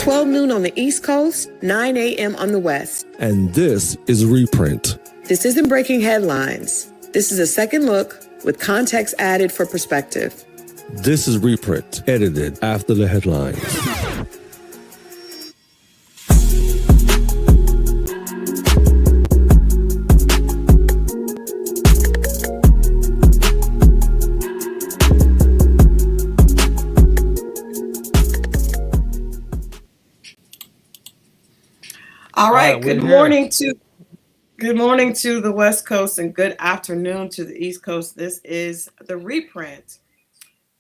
12 noon on the East Coast, 9 a.m. on the West. And this is Reprint. This isn't breaking headlines. This is a second look with context added for perspective. This is Reprint, edited after the headlines. All right, good morning to the West Coast and good afternoon to the East Coast. This is the Reprint,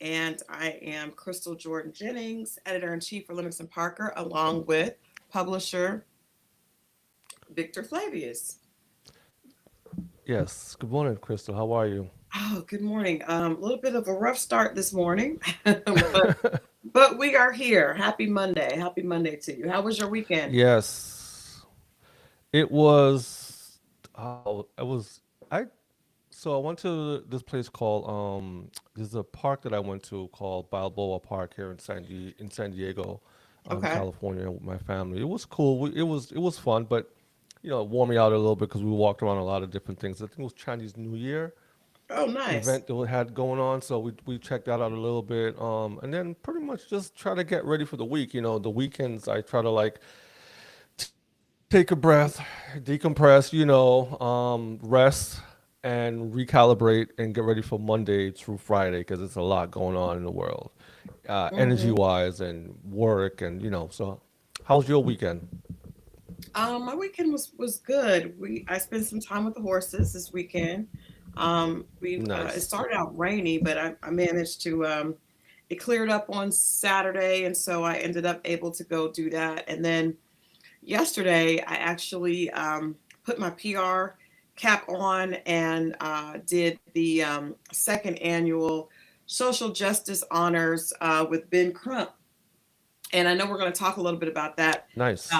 and I am Crystal Jordan Jennings, editor-in-chief for Lennox and Parker, along with publisher Victor Flavius. Yes. Good morning, Crystal. How are you? Oh, good morning. A little bit of a rough start this morning, but we are here. Happy Monday. Happy Monday to you. How was your weekend? Yes. It was. I. So I went to this place called There's a park that I went to called Balboa Park here in San Diego, Okay. California, with my family. It was cool. It was fun, but it wore me out a little bit because we walked around a lot of different things. I think it was Chinese New Year Oh, nice. event that we had going on, so we checked that out a little bit, and then pretty much just try to get ready for the week. The weekends I try to like take a breath, decompress, rest and recalibrate and get ready for Monday through Friday because it's a lot going on in the world, energy hmm wise and work So, how's your weekend? My weekend was good. I spent some time with the horses this weekend. It Nice. started out rainy, but I managed to it cleared up on Saturday, and so I ended up able to go do that. And then yesterday, I actually put my PR cap on and did the second annual Social Justice Honors with Ben Crump. And I know we're going to talk a little bit about that Nice.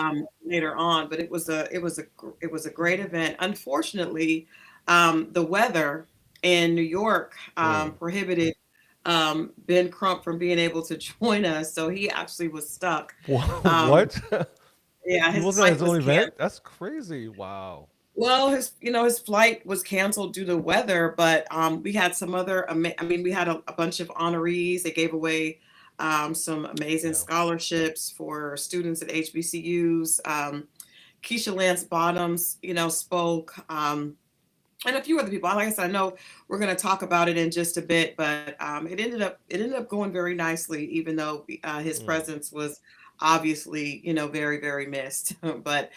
later on, but it was a great event. Unfortunately, the weather in New York Mm. prohibited Ben Crump from being able to join us, so he actually was stuck. Um, What? yeah, He his wasn't at flight his own was event? canceled. That's crazy. Wow. Well, his flight was canceled due to weather, but we had some other. We had a bunch of honorees. They gave away some amazing Yeah. scholarships for students at HBCUs. Keisha Lance Bottoms, spoke, and a few other people. Like I said, I know we're going to talk about it in just a bit, but it ended up going very nicely, even though his Mm. presence was obviously very very missed. But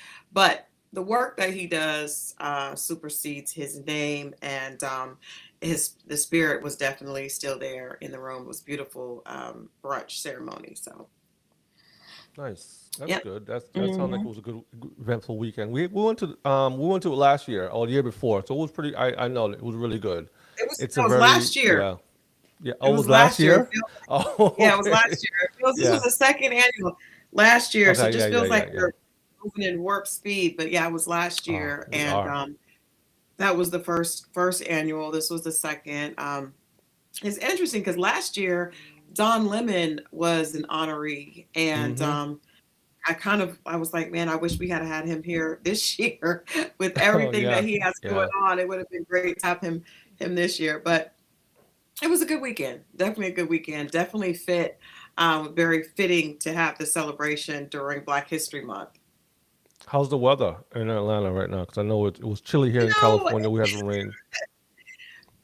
the work that he does supersedes his name, and the spirit was definitely still there in the room. It was beautiful brunch ceremony. So Nice. That's yep. good. That sounds like hmm it was a good eventful weekend. We went to it last year or the year before, so it was pretty. I know it was really good. It was It's a that was very last year. yeah yeah. It Oh, it was was last last year. year. Oh, Yeah, it was okay. last year. This was Yeah. the second annual last year, so it Okay. Yeah. just Yeah. feels Yeah. like Yeah. we're moving in warp speed. But yeah, it was last Oh, year, we and are. that was the first annual. This was the second. It's interesting because last year Don Lemon was an honoree, and Mm-hmm. I was like, man, I wish we had him here this year with Oh everything that yeah. he has going Yeah. on. It would have been great to have him this year, but it was a good weekend. Definitely a good weekend. Definitely fit. Very fitting to have the celebration during Black History Month. How's the weather in Atlanta right now? Because I know it was chilly here You in know, California. We had some rain.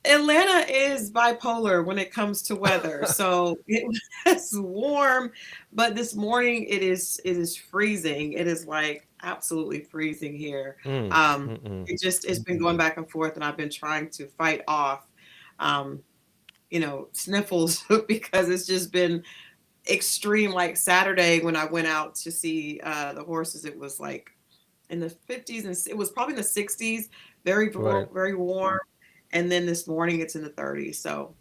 Atlanta is bipolar when it comes to weather. So it was warm, but this morning it is freezing. It is like absolutely freezing here. Mm. Um, Mm-mm. it's been going back and forth, and I've been trying to fight off, um, sniffles because it's just been extreme. Like Saturday when I went out to see the horses, it was like in the 50s, and it was probably in the 60s, Right. very warm. And then this morning it's in the 30s. So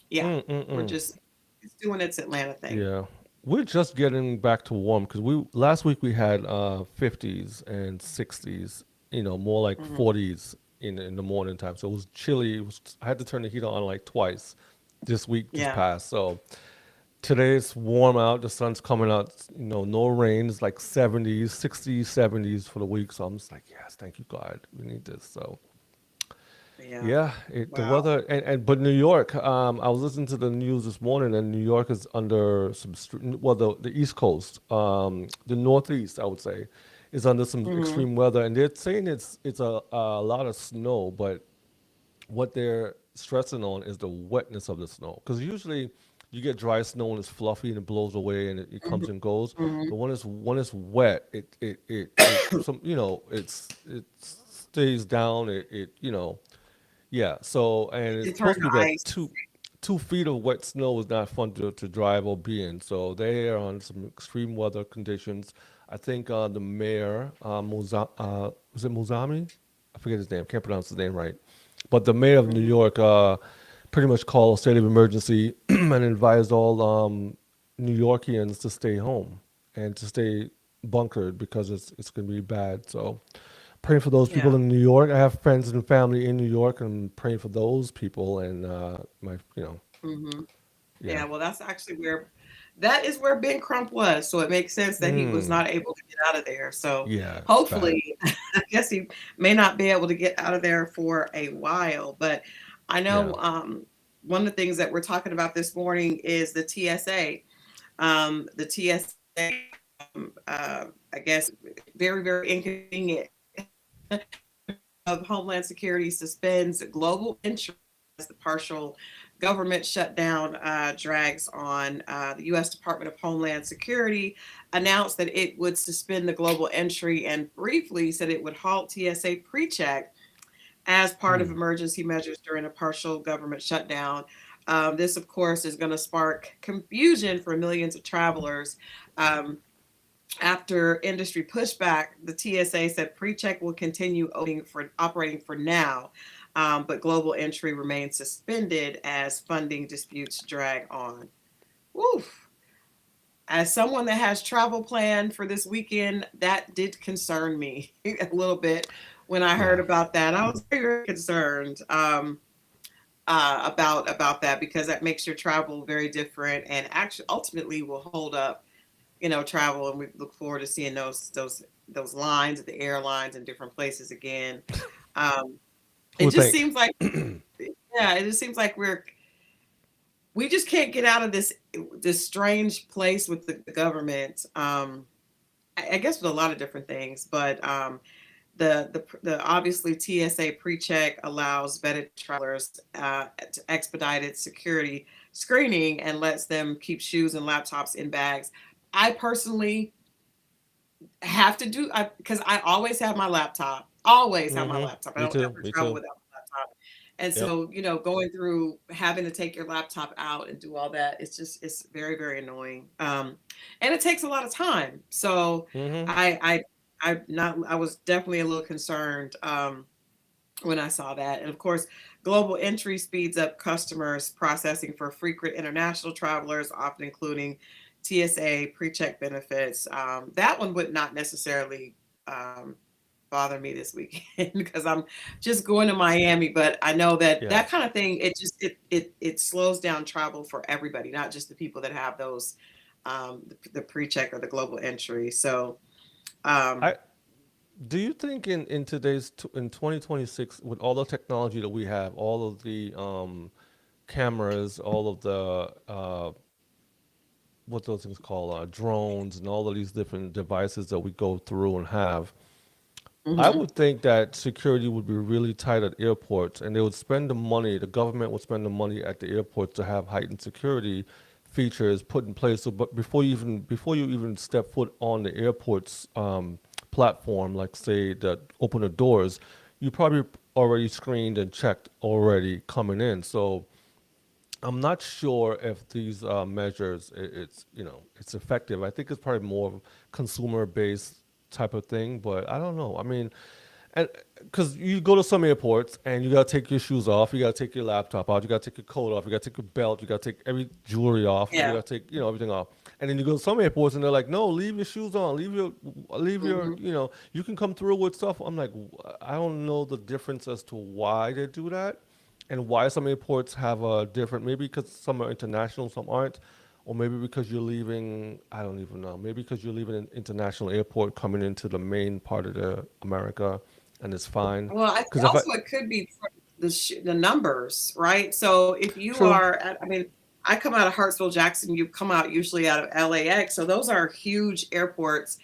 yeah, we're Mm-mm. just it's doing its Atlanta thing. Yeah, we're just getting back to warm because we last week we had 50s and 60s, more like hmm 40s in the morning time. So it was chilly. I had to turn the heater on like twice this week just Yeah. passed. So Today it's warm out. The sun's coming out. No rain. It's like 70s, 60s, 70s for the week. So I'm just like, yes, thank you, God. We need this. So Yeah. yeah, the Wow. weather but New York. I was listening to the news this morning, and New York is under some well, the East Coast, the Northeast, I would say, is under some Hmm. extreme weather, and they're saying it's a lot of snow, but what they're stressing on is the wetness of the snow. Because usually you get dry snow and it's fluffy and it blows away and it Hmm. comes and goes. Hmm. But when it's wet, it stays down. Yeah. So and it's It turned supposed to be to that ice. two feet of wet snow is not fun to drive or be in. So they are on some extreme weather conditions. I think the mayor, was it Muzami? I forget his name. Can't pronounce his name right. But the mayor of New Hmm. York pretty much called a state of emergency and advised all New Yorkians to stay home and to stay bunkered because it's going to be bad. So praying for those people Yeah. in New York. I have friends and family in New York, and praying for those people and Hmm. yeah. Yeah. Well, that is where Ben Crump was. So it makes sense that he was Mm, not able to get out of there. So yeah, it's bad. hopefully, I guess he may not be able to get out of there for a while. But I Yeah. know one of the things that we're talking about this morning is the TSA. The TSA, I guess, very, very inconvenient of Homeland Security suspends global entry as the partial government shutdown drags on. The U.S. Department of Homeland Security announced that it would suspend the global entry and briefly said it would halt TSA pre-check as part of Mm, emergency measures during a partial government shutdown. This, of course, is going to spark confusion for millions of travelers. Um, After industry pushback, the TSA said PreCheck will continue operating for now, but global entry remains suspended as funding disputes drag on. Woof. As someone that has travel planned for this weekend, that did concern me a little bit when I heard yeah. about that. I was very concerned about that because that makes your travel very different and actually ultimately will hold up travel, and we look forward to seeing those lines at the airlines and different places again. Um, Who it would just think? seems like, yeah, it just seems like we just can't get out of this strange place with the government. I guess with a lot of different things, but the obviously TSA PreCheck allows vetted travelers to expedited security screening and lets them keep shoes and laptops in bags. I personally have to do because I always have my laptop. Always have my Mm-hmm. laptop. I Me don't too. ever Me travel too. without my laptop. And Yep. so, going through having to take your laptop out and do all that, it's very, very annoying. And it takes a lot of time. So Mm-hmm. I was definitely a little concerned when I saw that. And of course, global entry speeds up customers processing for frequent international travelers, often including TSA pre-check benefits. That one would not necessarily um, bother me this weekend because I'm just going to Miami. But I know that Yeah. that kind of thing it slows down travel for everybody, not just the people that have those the pre-check or the global entry. So um, I Do you think in in 2026, with all the technology that we have, all of the cameras, all of the what those things called drones, and all of these different devices that we go through and have, I mhm. would think that security would be really tight at airports, and they would spend the money. The government would spend the money at the airports to have heightened security features put in place. So, but before you even step foot on the airport's platform, like say that open the doors, you probably already screened and checked already coming in. So I'm not sure if these measures it's effective. I think it's probably more of consumer based type of thing, but I don't know. I mean, and because you go to some airports and you gotta take your shoes off, you gotta take your laptop out, you gotta take your coat off, you gotta take your belt, you gotta take every jewelry off, you Yeah. gotta take everything off. And then you go to some airports and they're like, no, leave your shoes on, leave your Hmm. you can come through with stuff. I'm like, I don't know the difference as to why they do that and why some airports have a different, maybe because some are international, some aren't. or maybe because you're leaving, I don't even know, maybe because you're leaving an international airport coming into the main part of the America, and it's fine. Well, I Because if I also it could be from the numbers, right? So if you true, are at, I mean, I come out of Hartsville, Jackson. You come out usually out of LAX, so those are huge airports.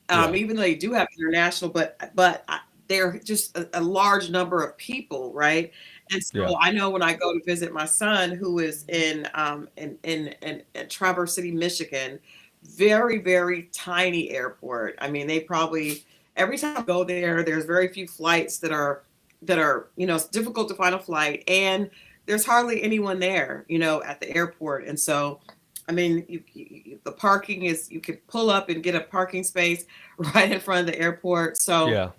yeah, Even though they do have international, they're just a large number of people, right? And yeah, so I know when I go to visit my son, who is in Traverse City, Michigan, very very tiny airport. I mean, they probably every time I go there, there's very few flights that are it's difficult to find a flight, and there's hardly anyone there, at the airport, and so. I mean, the parking is, you could pull up and get a parking space right in front of the airport. So yeah,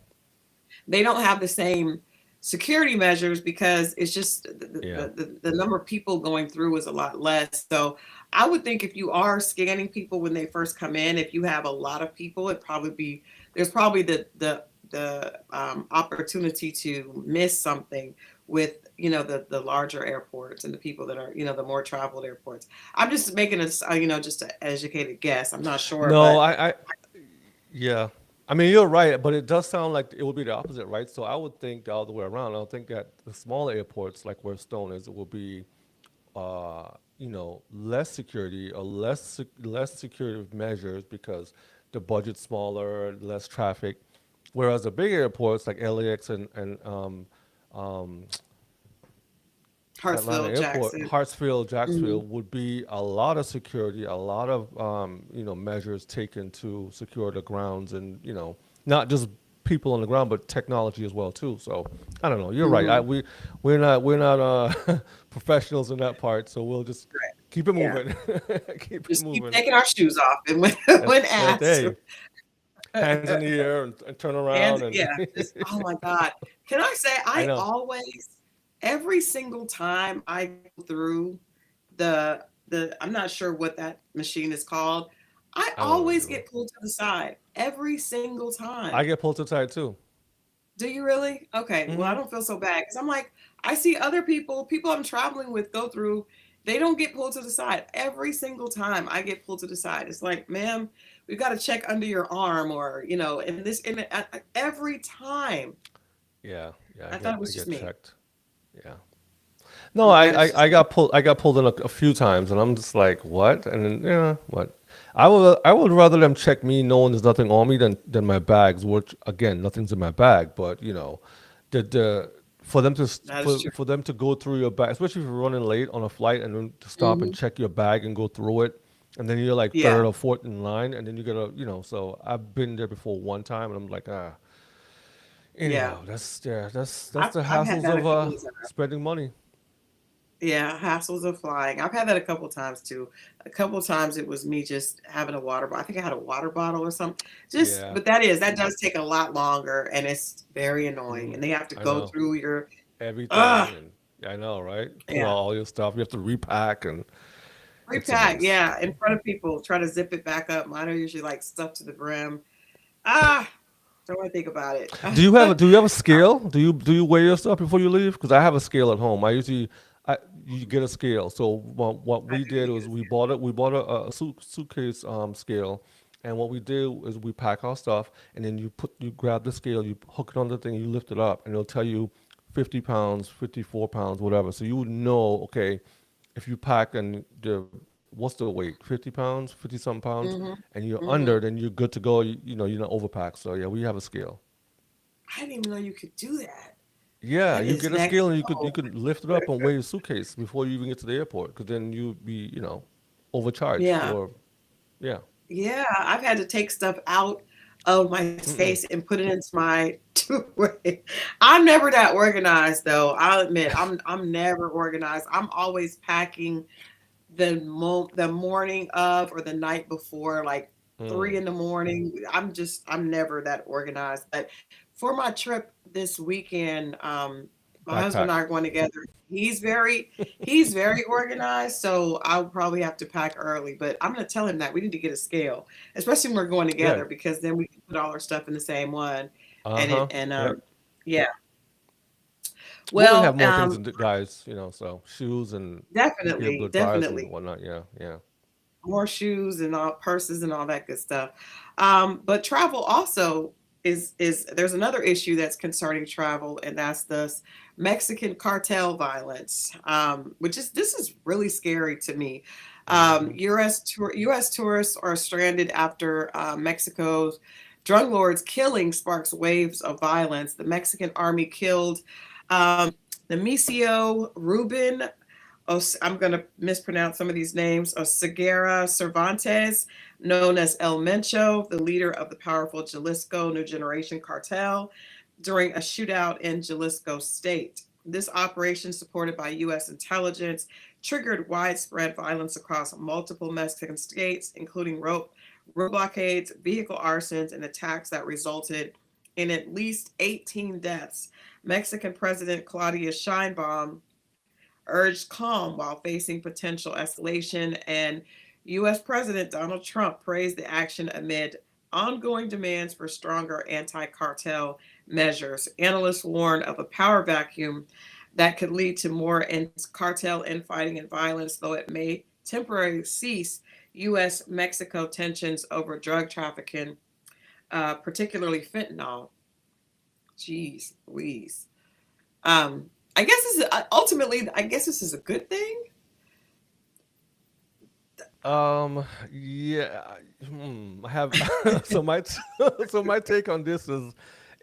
they don't have the same security measures because it's just yeah. the number of people going through is a lot less. So I would think if you are scanning people when they first come in, if you have a lot of people, there's probably the opportunity to miss something with the larger airports and the people that are the more traveled airports. I'm just making just an educated guess. I'm not sure, No, but yeah. I mean, you're right, but it does sound like it would be the opposite, right? So I would think the other way around. I would think that the smaller airports, like where Stone is, it will be, less security or less security measures because the budget's smaller, less traffic. Whereas the big airports like LAX and um, Atlanta Hartsville, Airport, Jackson. Hartsfield, Mhm. Jacksonville would be a lot of security, a lot of measures taken to secure the grounds, and not just people on the ground, but technology as well too. So I don't know. You're right. Mhm. We're not professionals in that part, so we'll just Right. keep it Yeah. moving. Keep it Just keep moving. taking our shoes off and when That's when that asked. day. Hands in the air and turn And around and yeah, just oh my God. Can I say I I know. always every single time I go through the I'm not sure what that machine is called. I I don't know always either. get pulled to the side every single I time. get pulled to the side too. Do you really? Okay. Well, I Hmm. don't feel so bad because I'm like, I see other people I'm traveling with go through, they don't get pulled to the side. Every single time I get pulled to the side. It's like, ma'am, we've got to check under your arm or, every time. Yeah, yeah. I I thought get it I was just get me. checked. Yeah. No, Maybe it's just I me. got pulled. I got pulled in a few times, and I'm just like, what? And then, yeah, what? I would rather them check me knowing there's nothing on me than my bags, which again, nothing's in my bag. But the for them to That is true. for them to go through your bag, especially if you're running late on a flight, and then to stop and Hmm. check your bag and go through it, and then you're like Yeah. third or fourth in line, and then you gotta, So I've been there before one time, and I'm like, ah. Yeah. Anyhow, that's the I've had hassles that a of couple of times. spending money. Yeah, hassles of flying. I've had that a couple of times too. A couple of times it was me just having a water bottle. I think I had a water bottle or something. Just, Yeah. but that does take a lot longer and it's very annoying. Mm, And they have to I go know. through your, Everything, ah, and I know, right? Pull yeah, out all your stuff. You have to repack, and it's a repack. mess. Yeah, in front of people, try to zip it back up. Mine are usually like stuffed to the brim. Ah, don't want to think about it. Do you have a scale? Do you weigh your stuff before you leave? Because I have a scale at home. You get a scale. So what I we do need did to get was a we scale. bought it. We bought a suitcase scale, and what we did is we pack our stuff, and then you grab the scale, you hook it on the thing, you lift it up, and it'll tell you 50 pounds, 54 pounds, whatever. So you would know, okay, if you pack and what's the weight, 50 pounds, 50 some pounds, Hmm. and you're Hmm. under, then you're good to go. You're not overpacked. So yeah, we have a scale. I didn't even know you could do that. Yeah, That you is get a next scale and you level. could lift it up and weigh your suitcase before you even get to the airport, because then you'd be, overcharged Yeah. for, yeah. Yeah, I've had to take stuff out of my Mm-mm. space and put it into my two-way. I'm never that organized though. I'll admit I'm never organized. I'm always packing the morning of or the night before, like three Mm. in the morning. I'm never that organized. But for my trip this weekend, my husband Backpack. and I are going together. He's very organized, so I'll probably have to pack early. But I'm gonna tell him that we need to get a scale, especially when we're going Yeah. together, because then we can put all our stuff in the same one. And it Uh-huh. and Yep. yeah. Women have Well, more things than guys, so shoes and be able definitely, to dry us and definitely. whatnot. Yeah, yeah. more shoes and all purses and all that good stuff. But travel also is there's another issue that's concerning travel, and that's this Mexican cartel violence, which is this is really scary to me. Hmm. U.S. tourists are stranded after Mexico's drug lords killing sparks waves of violence. The Mexican army killed Nemesio Ruben. I'm going to mispronounce some of these names. Segura Cervantes, known as El Mencho, the leader of the powerful Jalisco New Generation cartel, during a shootout in Jalisco state. This operation, supported by U.S. intelligence, triggered widespread violence across multiple Mexican states, including road blockades, vehicle arsons, and attacks that resulted in at least 18 deaths. Mexican President Claudia Sheinbaum urged calm while facing potential escalation, and U.S. President Donald Trump praised the action amid ongoing demands for stronger anti cartel measures. Analysts warn of a power vacuum that could lead to more cartel infighting and violence, though it may temporarily cease U.S. Mexico tensions over drug trafficking, particularly fentanyl. Jeez Louise. I guess this is ultimately, I guess this is a good thing. Yeah, I have so my so my take on this is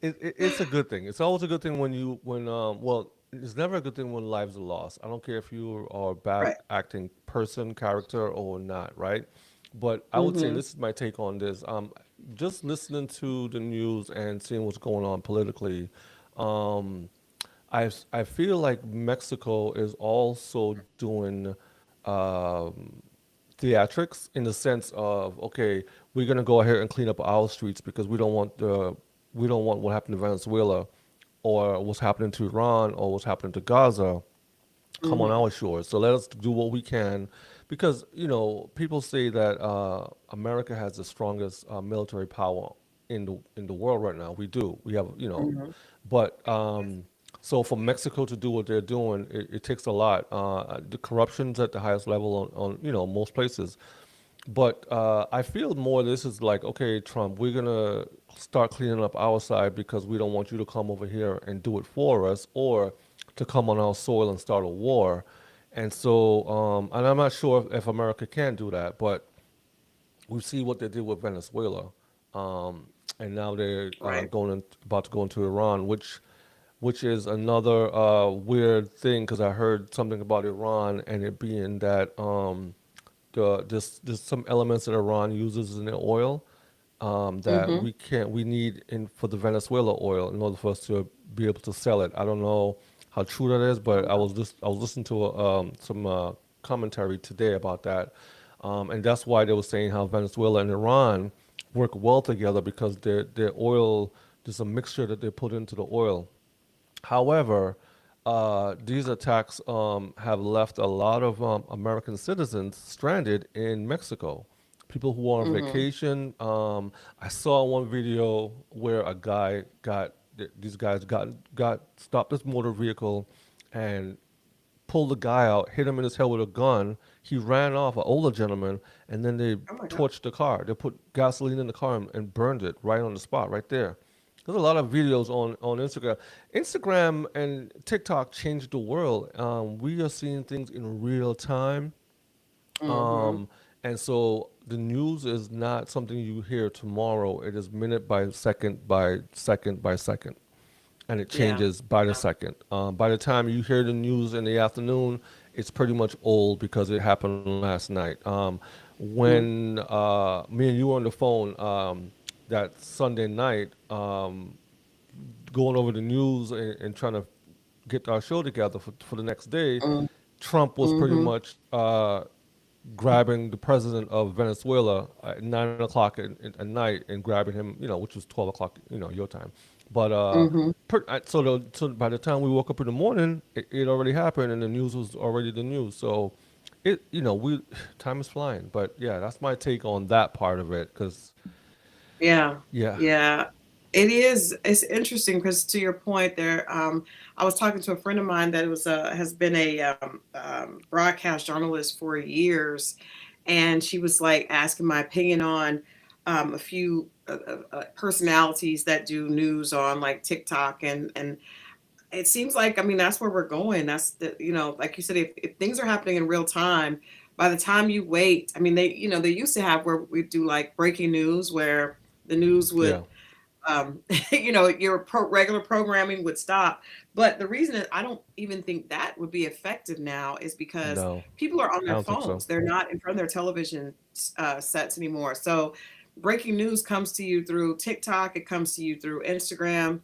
it's a good thing. It's always a good thing when well, it's never a good thing when lives are lost. I don't care if you are a bad Right. acting person, character, or not, right? But I would say Mm-hmm. this is my take on this. Just listening to the news and seeing what's going on politically, um, I feel like Mexico is also doing um, theatrics in the sense of, okay, we're gonna go ahead and clean up our streets because we don't want what happened to Venezuela or what's happening to Iran or what's happening to Gaza come on Mm-hmm. our shores. So let us do what we can, because people say that America has the strongest military power in the world right now. We do. We have Mm-hmm. but so for Mexico to do what they're doing, it takes a lot. The corruption's at the highest level on most places. But I feel more this is like, okay, Trump, we're gonna start cleaning up our side because we don't want you to come over here and do it for us, or to come on our soil and start a war. And so, and I'm not sure if America can do that, but we see what they did with Venezuela, um, and now they're Right. about to go into Iran, which is another weird thing because I heard something about Iran and it being that there's some elements that Iran uses in their oil that Mm-hmm. we need in for the Venezuela oil in order for us to be able to sell it. I don't know how true that is, but I was listening to some commentary today about that, and that's why they were saying how Venezuela and Iran work well together because their oil, there's a mixture that they put into the oil. However, these attacks have left a lot of American citizens stranded in Mexico. People who are on Mm-hmm. vacation. I saw one video where a guy these guys got stopped this motor vehicle and pulled the guy out, hit him in his head with a gun. He ran off, an older gentleman, and then they Oh my God. torched the car. They put gasoline in the car and burned it right on the spot, right there. There's a lot of videos on Instagram. Instagram and TikTok changed the world. We are seeing things in real time. Mm-hmm. Um, and so the news is not something you hear tomorrow. It is minute by second by second by second, and it Yeah. changes by the Yeah. second. By the time you hear the news in the afternoon, it's pretty much old because it happened last night. Mm-hmm. When me and you were on the phone that Sunday night, going over the news and trying to get our show together for the next day, Trump was pretty Mm-hmm. much grabbing the president of Venezuela at 9 o'clock at night and grabbing him, which was 12 o'clock, your time. But Mm-hmm. so by the time we woke up in the morning, it already happened and the news was already the news. So we time is flying. But yeah, that's my take on that part of it. Cause Yeah. yeah. Yeah. It is. It's interesting because to your point there, I was talking to a friend of mine that has been a broadcast journalist for years, and she was like asking my opinion on a few personalities that do news on like TikTok, and it seems like, I mean, that's where we're going. That's the, like you said, if things are happening in real time, by the time you wait, I mean, they used to have where we do like breaking news where the news Yeah. would, um, your regular programming would stop. But the reason that I don't even think that would be effective now is because No, people are on I their don't think so. phones. They're not in front of their television sets anymore. So breaking news comes to you through TikTok, it comes to you through Instagram.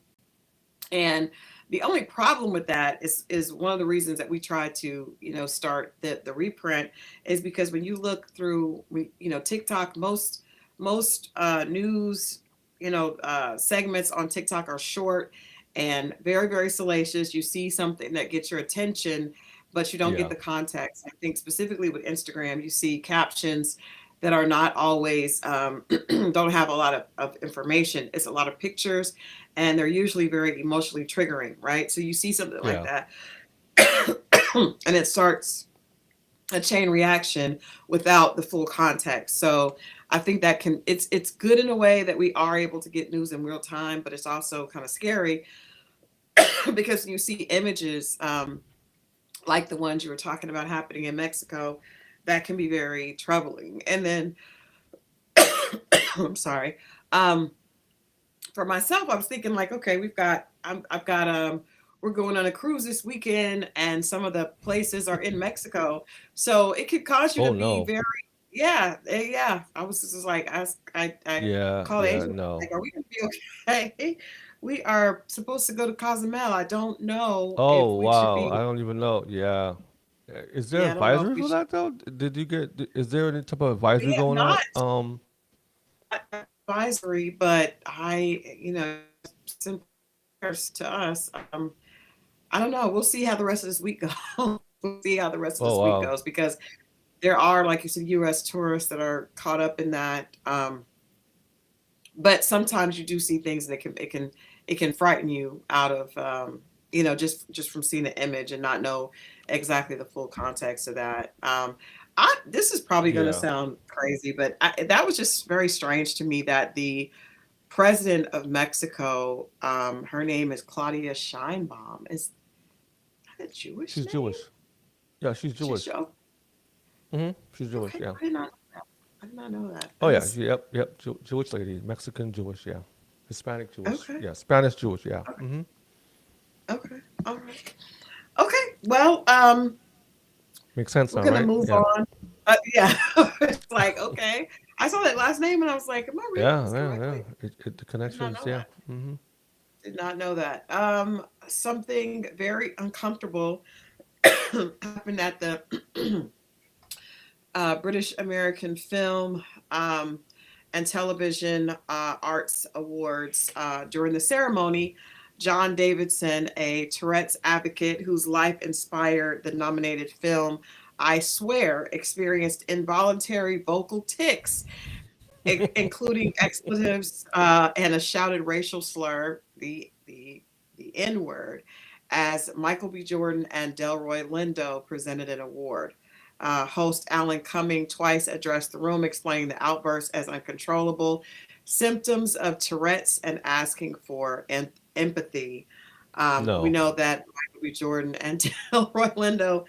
And the only problem with that is one of the reasons that we try to, start the reprint is because when you look through, TikTok, most news, segments on TikTok are short and very, very salacious. You see something that gets your attention, but you don't get Yeah. the context. I think specifically with Instagram, you see captions that are not always don't have a lot of information. It's a lot of pictures, and they're usually very emotionally triggering, right? So you see something like Yeah. that, and it starts a chain reaction without the full context. So I think that it's good in a way that we are able to get news in real time, but it's also kind of scary because you see images like the ones you were talking about happening in Mexico that can be very troubling. And then I'm sorry. Um, for myself, I was thinking like, okay, I've got we're going on a cruise this weekend, and some of the places are in Mexico, so it could cause you to Oh be no. very, yeah, yeah. I was just like, I Yeah. called the Yeah. agent, No. like, are we gonna be okay? We are supposed to go to Cozumel. I don't know if Oh we should wow. be. I don't even know. Yeah. Is there Yeah, I don't know if advisory we for should. that though? Did you get? Is there any type of We advisory have going not out? advisory, but simple to us. I don't know. We'll see how the rest of this week goes. We'll see how the rest of Oh this week wow. goes because there are, like you said, U.S. tourists that are caught up in that. But sometimes you do see things that it can frighten you out of just from seeing the image and not know exactly the full context of that. This is probably going to Yeah. sound crazy, but that was just very strange to me that the president of Mexico, her name is Claudia Scheinbaum. Is that a Jewish She's name? Jewish. Yeah, she's She's Jewish. oh, She's Jewish. okay. Yeah. I did not know that. Oh That yeah. is Yep. Yep. Jewish lady. Mexican Jewish. Yeah. Hispanic Jewish. okay. Yeah. Spanish Jewish. Yeah. Okay. Okay. All right. Okay. Well, Makes sense we're now, gonna right? move Yeah. on. Yeah. It's like, okay. I saw that last name and I was like, am I reading Yeah. this Yeah. Yeah. correctly? The Did not connections. know Yeah. that. Did not know that. Something very uncomfortable happened at the British American Film and Television Arts Awards. During the ceremony, John Davidson, a Tourette's advocate whose life inspired the nominated film, I Swear, experienced involuntary vocal tics, including expletives and a shouted racial slur, the N word, as Michael B. Jordan and Delroy Lindo presented an award. Host Alan Cumming twice addressed the room, explaining the outburst as uncontrollable symptoms of Tourette's and asking for empathy. We No. know that Michael B. Jordan and Delroy Lindo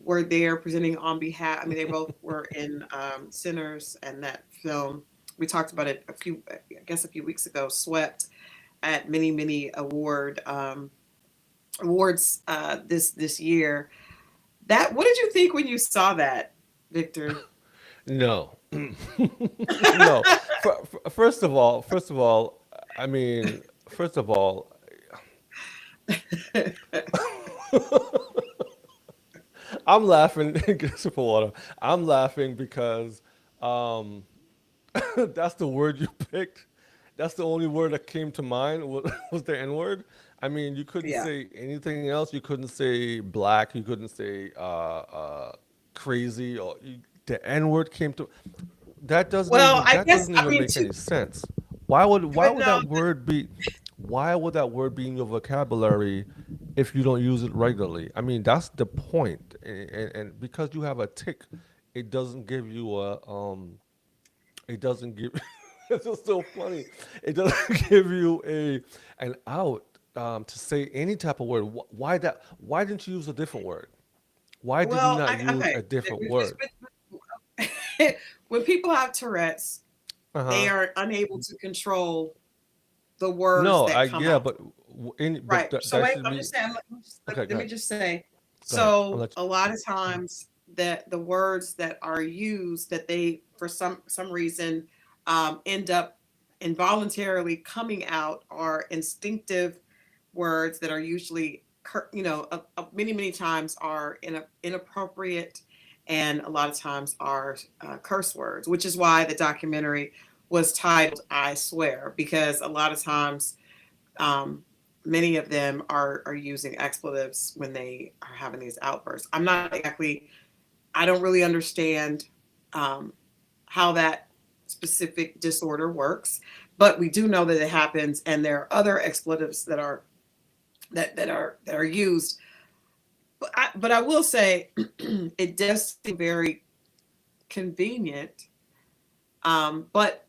were there presenting on behalf. I mean, they both were in Sinners, and that film we talked about it a few weeks ago. Swept at many awards this year. That what did you think when you saw that, Victor? No. No. First of all, I mean, first of all, I'm laughing. Get a sip of water. I'm laughing because um, that's the word you picked. That's the only word that came to mind was the N word. I mean, you couldn't Yeah. say anything else. You couldn't say black. You couldn't say crazy. The N word came to. Well, I That guess doesn't I even mean, make any sense. Why but would no, that word be why would that word be in your vocabulary if you don't use it regularly? I mean, that's the point. And because you have a tick it doesn't give you it doesn't give it's just so funny. It doesn't give you an out to say any type of word. Why that? Why didn't you use a different word? Why did you Well, not use okay. a different With- word? when people have Tourette's, Uh they huh. are unable to control the words No, that come yeah, out. but Right. So that wait, should I'm be just saying, let me just, okay. let Go me ahead. just say, Go ahead. I'll so let a lot of times that the words that are used that they for some reason end up involuntarily coming out are instinctive words that are usually many times are inappropriate, and a lot of times are curse words, which is why the documentary was titled "I Swear," because a lot of times um, many of them are using expletives when they are having these outbursts. I don't really understand um, how that specific disorder works, but we do know that it happens, and there are other expletives that are used. But I will say it does seem very convenient, but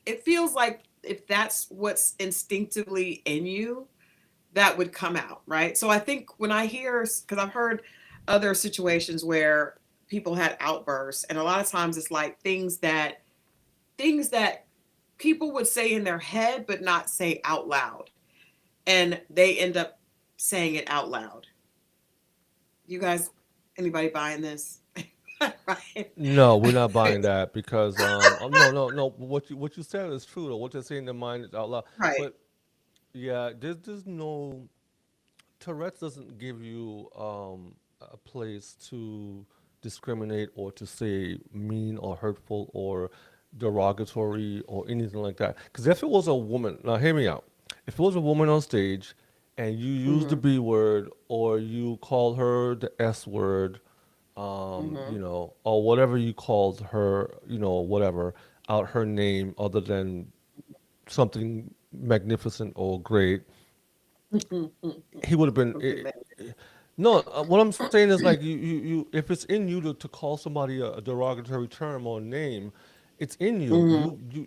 it feels like if that's what's instinctively in you, that would come out, right? So I think when I hear, because I've heard other situations where people had outbursts, and a lot of times it's like things that people would say in their head but not say out loud, and they end up saying it out loud. You guys, anybody buying this? Right? no, we're not buying that because no, no, no. What you said is true though. What you're saying in the mind is out loud. Right. But yeah, there's no Tourette's doesn't give you a place to discriminate or to say mean or hurtful or derogatory or anything like that. Because if it was a woman, now hear me out. If it was a woman on stage and you used the Hmm. B word or you called her the S word, Hmm. or whatever you called her, whatever, out her name other than something magnificent or great, he would have been. Okay, man. No, what I'm saying is like if it's in you to call somebody a derogatory term or name, it's in you. Hmm.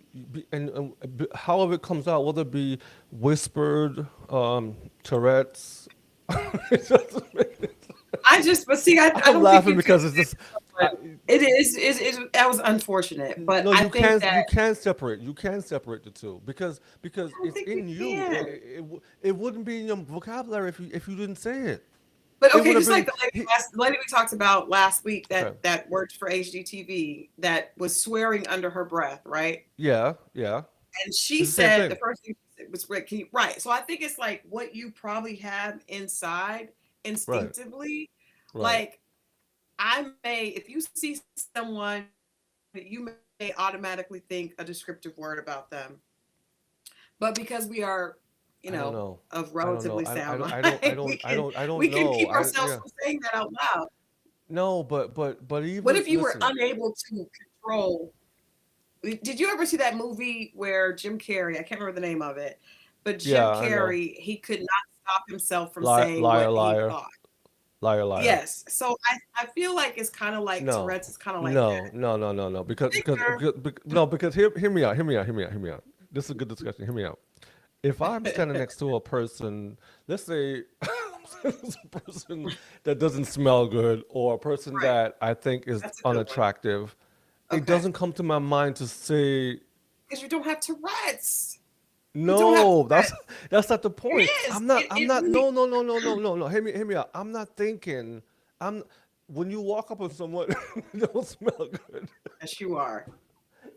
And however it comes out, whether it be whispered, Tourette's, it doesn't make But see, I I'm don't think laughing you can because it's say just. that, but that was unfortunate. But No, I think that you can separate. You can separate the two because I don't it's think you in you. can. It wouldn't be in your vocabulary if you didn't say it. But It okay, would have just like been. the lady we talked about last week Okay. that worked for HGTV that was swearing under her breath, right? Yeah, yeah. And she It's the same said the thing. first thing she said was, "Rick, can you?" Right. So I think it's like what you probably have inside Right, instinctively. right. Like if you see someone, you may automatically think a descriptive word about them, but because we are, I don't know. of I don't know. relatively sound I mind, don't. I we don't can know. keep I ourselves yeah. from saying that out loud. No, but What even if you were listen. unable to control? Did you ever see that movie where Jim Carrey, I can't remember the name of it, but Yeah, Jim I know. Carrey, he could not stop himself from Liar, saying liar, what he liar, thought. liar, liar. Yes. So I feel like it's kind of like No, Tourette's is kind of like no, that. no, no, no, no. Victor. No, because hear me out. Hear me out. Hear me out. Hear me out. This is a good discussion. Hear me out. If I'm standing next to a person, let's say it's a person that doesn't smell good or a person Right. that I think is That's a good one. unattractive, it Okay. doesn't come to my mind to say Because you don't have Tourette's. You don't have no. Tourette's. That's not the It point. is. I'm It not. really. No, no, no, no, no, no, no. Hear me out. I'm not thinking. I'm when you walk up on someone who don't smell good. Yes, you are.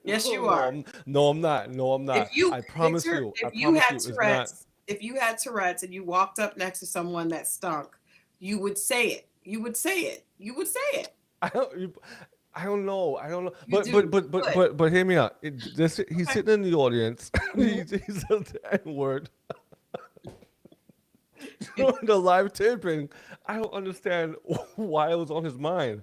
Yes, No, you are. no, I'm not. No, I'm If not. you, I promise Victor, you. I if you promise had you. It's not. Tourette's, and you walked up next to someone that stunk, you would say it. You would say it. You would say it. I don't. I don't know. I don't know. You do. You would. But hear me out. He's Okay. sitting in the audience. Mhm. He says the N word during the live taping. I don't understand why it was on his mind.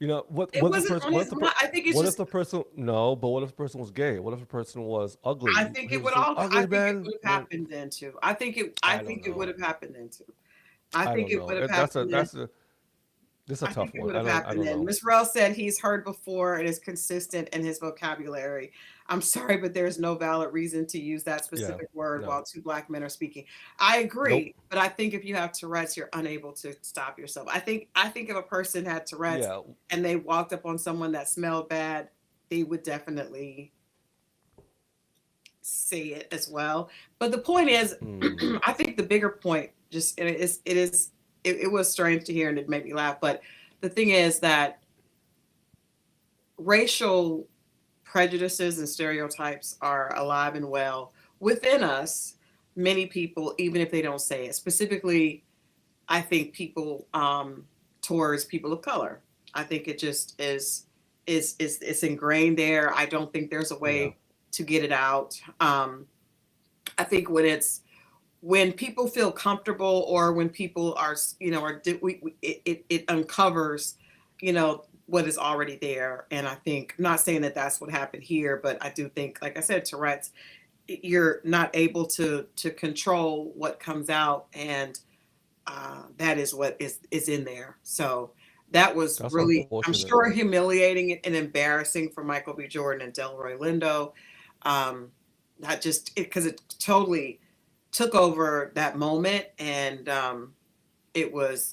It wasn't on his mind. I think it's what if just. the person no, but what if the person was gay? What if the person was I ugly? think He it was would an all. I ugly think it man. would have Then happened then too. I think it. I I don't think it would know. have happened then too. I I think don't it know. would have That's happened then. This is a I think tough it one. would have I happened don't then. know. Miss Rell said he's heard before and is consistent in his vocabulary. I'm sorry, but there's no valid reason to use that Yeah. specific word No. while two black men are speaking. I Nope. agree, but I think if you have Tourette's, you're unable to stop yourself. I think if a person had Tourette's Yeah. and they walked up on someone that smelled bad, they would definitely say it as well. But the point is, Mm. I think the bigger point, just it was strange to hear and it made me laugh. But the thing is that racial prejudices and stereotypes are alive and well within us. Many people, even if they don't say it, specifically, I think people towards people of color. I think it just is it's ingrained there. I don't think there's a Yeah. way to get it out. I think when people feel comfortable or when people are it uncovers what is already there. And I think, I'm not saying that that's what happened here, but I do think, like I said, Tourette's, you're not able to control what comes out, and that is what is in there. So that was That's really, I'm unfortunate. sure, humiliating and embarrassing for Michael B. Jordan and Delroy Lindo. Not just because it totally took over that moment, and it was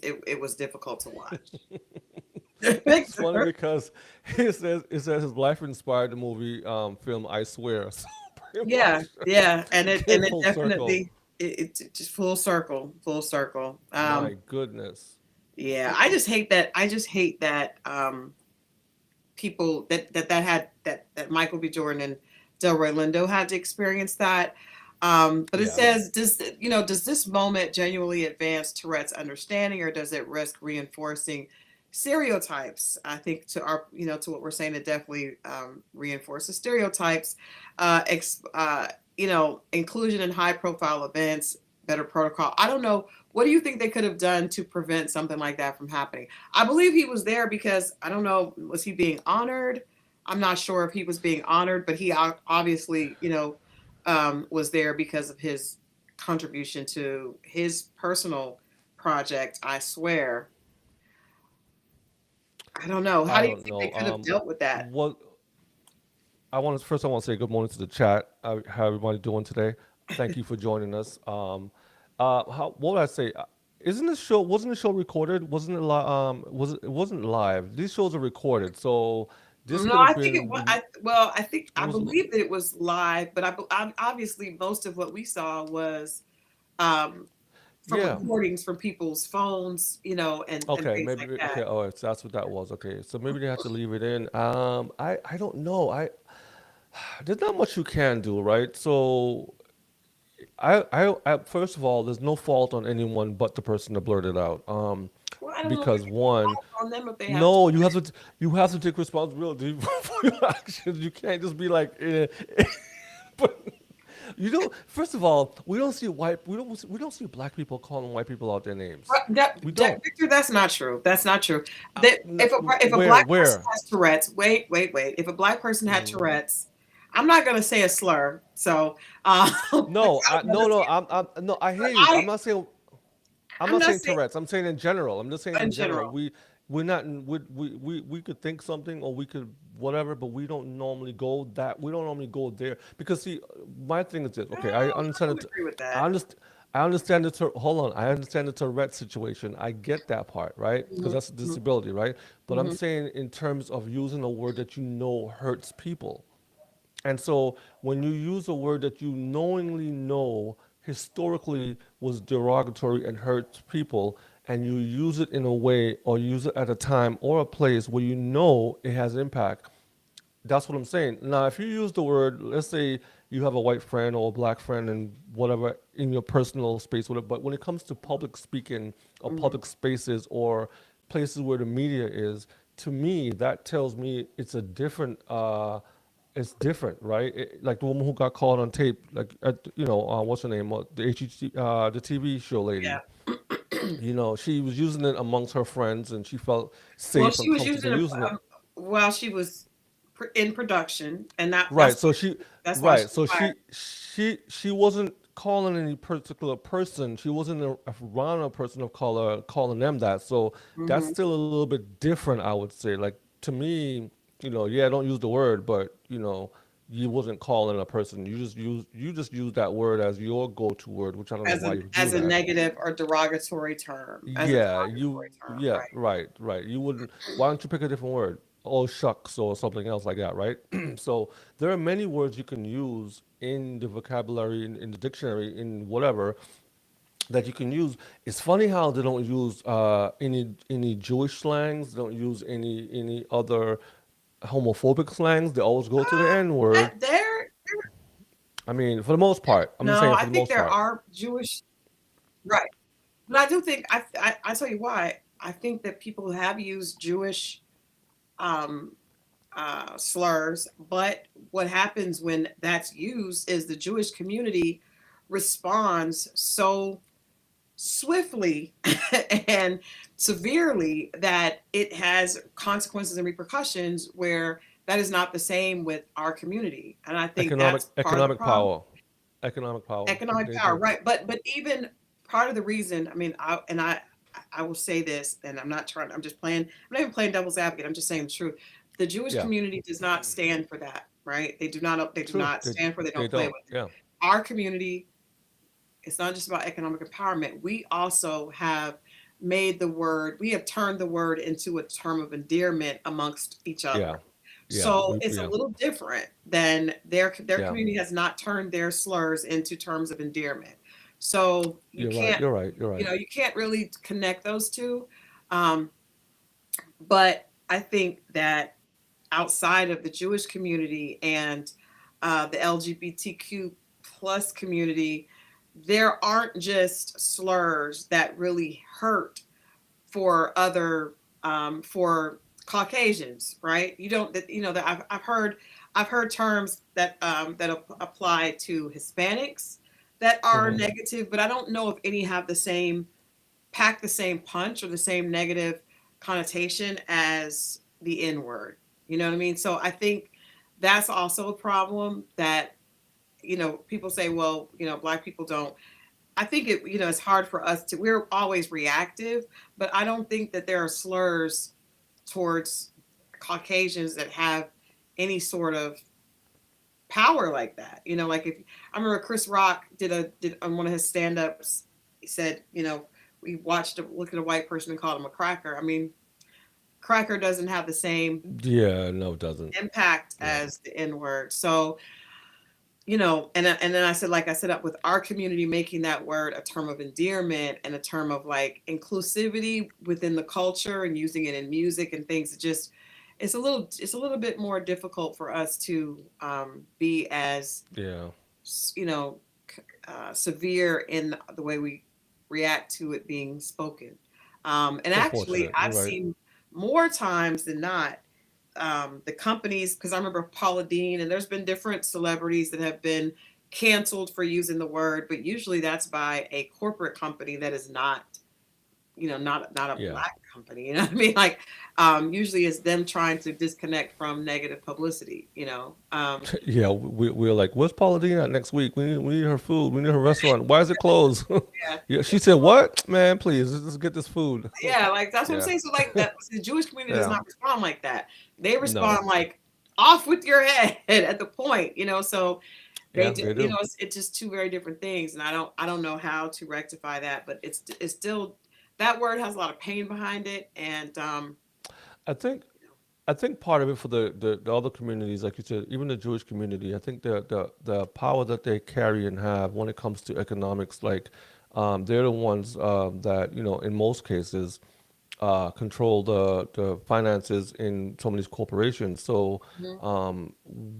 difficult to watch. It's funny because it says his life inspired the movie film I Swear. So pretty Yeah, much yeah, and it came and it full circle. definitely it just full circle, full circle. My goodness. Yeah, I just hate that people that Michael B. Jordan and Delroy Lindo had to experience that. But it Yeah. says, does this moment genuinely advance Tourette's understanding, or does it risk reinforcing stereotypes? I think to what we're saying, it definitely reinforces stereotypes. Inclusion in high profile events, better protocol. I don't know. What do you think they could have done to prevent something like that from happening? I believe he was there because I don't know, was he being honored? I'm not sure if he was being honored, but he obviously, was there because of his contribution to his personal project, I Swear. I don't know. How I do you don't think they know. could have dealt with that? What I want to say good morning to the chat. How everybody doing today? Thank you for joining us. What would I say? Isn't this show? Wasn't the show recorded? Wasn't it? It wasn't live. These shows are recorded, so this No, could have I think it was. been. It I was. believe that it was live, but obviously most of what we saw was um, from Yeah. recordings from people's phones, and Okay. things Maybe. like Okay. that. Oh, so that's what that was. Okay. So maybe they have to leave it in. I don't know. There's not much you can do, right? So first of all, there's no fault on anyone but the person that blurted out. Well, I don't know if Because you can one, fault on them if they have to. no, you have to take responsibility for your actions. You can't just be like, but you don't. First of all, we don't see black people calling white people out their names. We don't. Victor, that's not true. That's not true. That if a Where black person where? has Tourette's, wait. If a black person had Mm. Tourette's, I'm not going to say a slur. So, No, I'm gonna no, no. say- No. I hear you. I I'm I'm not not saying saying Tourette's. I'm saying in general. I'm just saying in in general. general. We're not. We could think something or we could whatever, but we don't normally go that. We don't normally go there because see, my thing is this. No, Okay, I I understand don't it. agree with I that. understand. I understand the hold on. I understand the Tourette situation. I get that part, right? Because Mhm, that's a mhm, disability, right? But I'm mhm. saying in terms of using a word that you know hurts people. And so when you use a word that you knowingly know historically was derogatory and hurts people, and you use it in a way or use it at a time or a place where you know it has impact, that's what I'm saying. Now, if you use the word, let's say you have a white friend or a black friend and whatever in your personal space, whatever, but when it comes to public speaking or Mhm. public spaces or places where the media is, to me, that tells me it's different, right? Like the woman who got caught on tape, like what's her name? The the TV show lady. Yeah. She was using it amongst her friends, and she felt Well, safe she and was comfortable using it using it. while she was in production, and Right. So she, that's why she right. was So fired. she wasn't. calling any particular person. She wasn't around a person of color calling them that. So that's Hmm. still a little bit different, I would say. Like to me, yeah, don't use the word, but you wasn't calling a person. You just use that word as your go-to word, which I don't know As why a you do as a that. negative or derogatory term, as a Yeah, derogatory term, yeah, right? right, right. You wouldn't, why don't you pick a different word? Oh, shucks, or something else like that, right? So there are many words you can use in the vocabulary, in the dictionary, in whatever that you can use. It's funny how they don't use any Jewish slangs, they don't use any other homophobic slangs. They always go to the N word. That there, I mean, for the most part. I'm just no, saying I for the think most there part. are Jewish, right? But I do think I tell you why. I think that people have used Jewish um, slurs, but what happens when that's used is the Jewish community responds so swiftly and severely that it has consequences and repercussions where that is not the same with our community. And I think Economic that's part of the economic problem. power. Economic power. Economic They power, do. right? But even part of the reason, I mean, I will say this, and I'm not trying. I'm just playing. I'm not even playing devil's advocate. I'm just saying the truth. The Jewish Yeah. community does not stand for that, right? They do not. They do True. not stand for. They They don't play don't. with it. Yeah. Our community. It's not just about economic empowerment. We also have made the word. We have turned the word into a term of endearment amongst each Yeah. other. Yeah. So it's a Yeah. little different than their Yeah. community has not turned their slurs into terms of endearment. So you You're right. can't, You're right. You're you right. know, you can't really connect those two. Um, but I think that outside of the Jewish community and the LGBTQ plus community, there aren't just slurs that really hurt for other for Caucasians, right? You don't that you know that I've heard terms that apply to Hispanics that are Hmm. negative, but I don't know if any have the same pack the same punch or the same negative connotation as the N word. You know what I mean? So I think that's also a problem that people say, well, black people don't. I think it's hard for us to. We're always reactive, but I don't think that there are slurs towards Caucasians that have any sort of power like that. Like if I remember Chris Rock did on one of his stand-ups, he said, we watched look at a white person and called him a cracker. I mean, cracker doesn't have the same Yeah. No, it doesn't. impact Yeah. as the N word. So, and then I said, like I set up with our community making that word a term of endearment and a term of like inclusivity within the culture and using it in music and things. It's a little bit more difficult for us to be as Yeah. you know severe in the way we react to it being spoken. And It's actually, unfortunate. You're I've right. seen more times than not the companies, because I remember Paula Dean, and there's been different celebrities that have been canceled for using the word, but usually that's by a corporate company that is not a Yeah. black company. You know what I mean? Like, usually it's them trying to disconnect from negative publicity. Yeah. We're like, where's Paula Deen at next week? We need her food. We need her restaurant. Why is it closed? Yeah, Yeah. She said, what? Man, please, let's get this food. yeah, like that's what I'm Yeah. saying. So like that, the Jewish community does Yeah. not respond like that. They No. respond like off with your head at the point. So they Yeah, do, they do. it's just two very different things, and I don't know how to rectify that, but it's still that word has a lot of pain behind it, and I think I think part of it for the other communities, like you said, even the Jewish community, I think the power that they carry and have when it comes to economics, like they're the ones that, in most cases, control the finances in some of these corporations. So Mhm,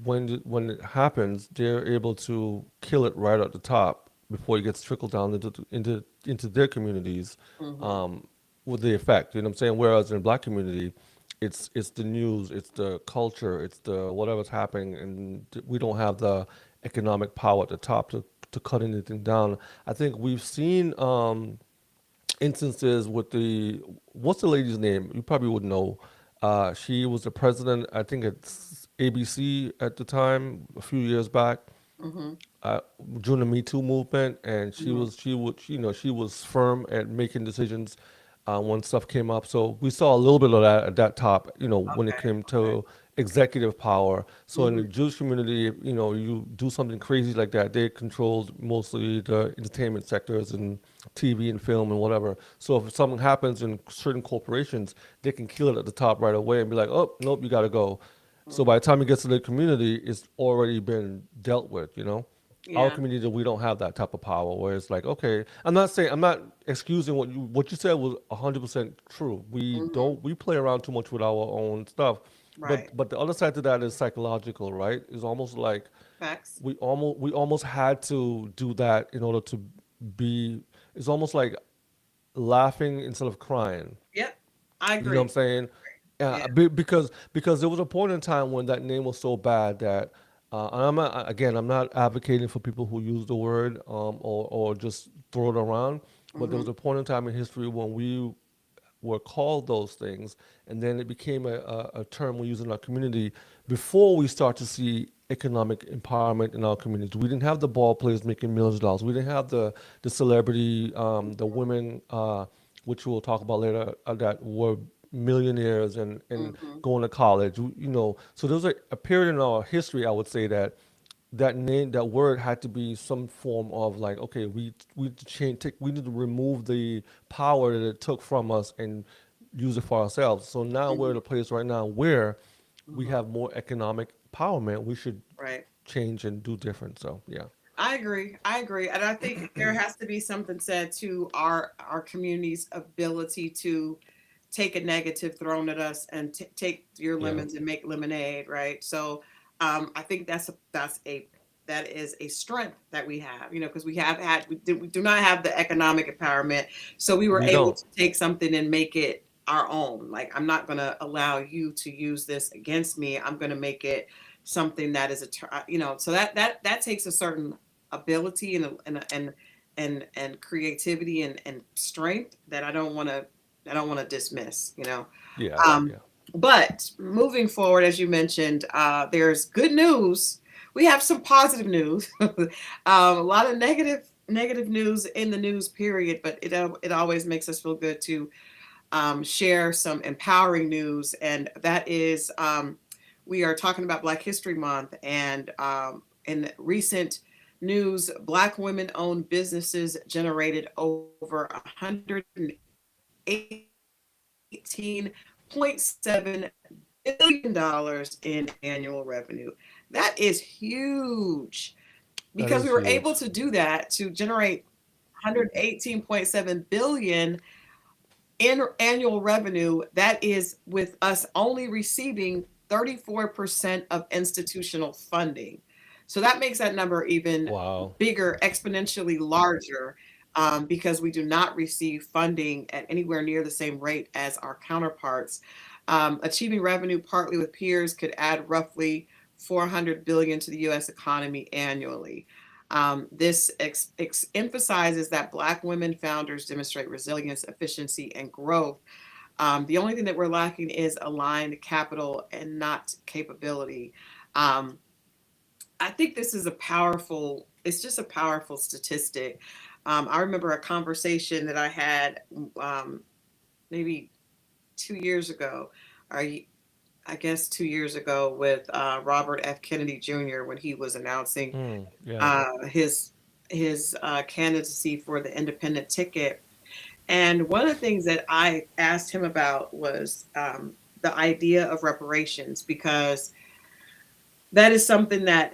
when it happens, they're able to kill it right at the top before it gets trickled down into their communities mhm. um, with the effect. You know what I'm saying? Whereas in the black community, it's the news, it's the culture, it's the whatever's happening, and we don't have the economic power at the top to cut anything down. I think we've seen. Instances with the what's the lady's name? You probably would know. She was the president, I think it's ABC at the time, a few years back. Mm-hmm. uh, during the Me Too movement, and Mm-hmm. she was firm at making decisions when stuff came up. So we saw a little bit of that at that top, when it Okay. came Okay. to executive power. So in Mm-hmm. the Jewish community, you do something crazy like that, they controlled mostly the entertainment sectors and TV and film and whatever. So if something happens in certain corporations, they can kill it at the top right away and be like, oh, nope, you got to go. So Mm-hmm. by the time it gets to the community, it's already been dealt with. Our Yeah. community, we don't have that type of power where it's like, okay, I'm not excusing what you said was 100% true. Mm-hmm. We play around too much with our own stuff. Right. But the other side to that is psychological, right? It's almost like Facts. we almost had to do that in order to be, it's almost like laughing instead of crying. Yep. I You know what I'm agree. saying? Yeah. Because there was a point in time when that name was so bad that, and I'm not advocating for people who use the word or just throw it around, but there Mm-hmm. was a point in time in history when we were called those things, and then it became a term we use in our community before we start to see economic empowerment in our communities. We didn't have the ball players making millions of dollars. We didn't have the celebrity, the women, which we'll talk about later, that were millionaires and Mm-hmm. going to college. So there was a period in our history, I would say, that word had to be some form of like, okay, we need to we need to remove the power that it took from us and use it for ourselves. So now we're Mm-hmm. at a place right now where we Mm-hmm. have more economic empowerment. We should Right. change and do different. So yeah. I agree. I agree. And I think there has to be something said to our community's ability to take a negative thrown at us and take your Yeah. lemons and make lemonade, right? So I think that is a strength that we have, because we do not have the economic empowerment. So we were We able don't. to take something and make it our own. Like, I'm not going to allow you to use this against me. I'm going to make it something that is so that takes a certain ability and creativity and strength that I don't want to dismiss. Yeah. Um, Yeah. but moving forward, as you mentioned, there's good news. We have some positive news. A lot of negative news in the news period, but it always makes us feel good to share some empowering news, and that is we are talking about Black History Month, and in recent news, Black women-owned businesses generated over $118.7 billion in annual revenue. That is huge That because we is were able huge. to do that, to generate 118.7 billion in annual revenue. That is with us only receiving 34% of institutional funding. So that makes that number even Wow. bigger, exponentially larger, because we do not receive funding at anywhere near the same rate as our counterparts. Achieving revenue partly with peers could add roughly 400 billion to the U.S. economy annually. This emphasizes that Black women founders demonstrate resilience, efficiency, and growth. The only thing that we're lacking is aligned capital and not capability. Um, I think this is it's just a powerful statistic. I remember a conversation that I had maybe 2 years ago, or I guess 2 years ago, with Robert F. Kennedy Jr. when he was announcing Yeah. his candidacy for the independent ticket. And one of the things that I asked him about was the idea of reparations, because that is something that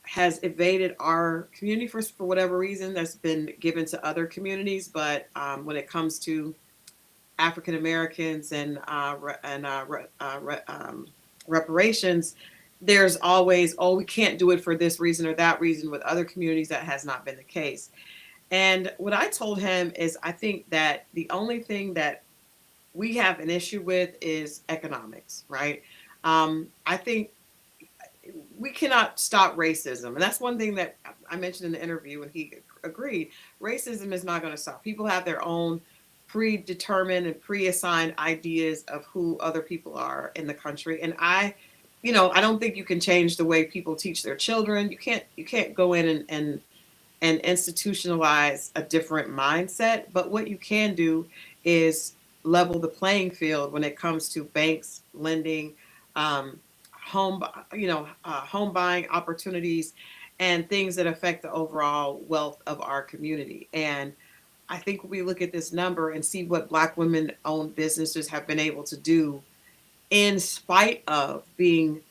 has evaded our community for whatever reason, that's been given to other communities. But when it comes to African Americans and reparations, there's always, oh, we can't do it for this reason or that reason. With other communities, that has not been the case. And what I told him is, I think that the only thing that we have an issue with is economics, right? I think we cannot stop racism. And that's one thing that I mentioned in the interview, and he agreed. Racism is not going to stop. People have their own predetermined and pre-assigned ideas of who other people are in the country. And I I don't think you can change the way people teach their children. You can't go in and institutionalize a different mindset. But what you can do is level the playing field when it comes to banks, lending, um, home buying opportunities, and things that affect the overall wealth of our community. And I think we look at this number and see what Black women owned businesses have been able to do in spite of being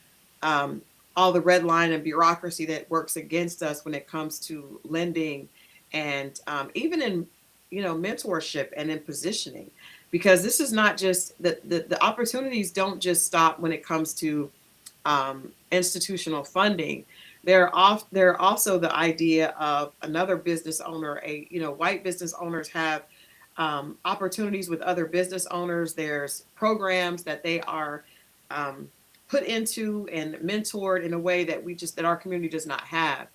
um, all the red line and bureaucracy that works against us when it comes to lending and even in mentorship and in positioning, because this is not just the opportunities don't just stop when it comes to institutional funding. There are also the idea of another business owner. White business owners have opportunities with other business owners. There's programs that they are um, put into and mentored in a way that our community does not have.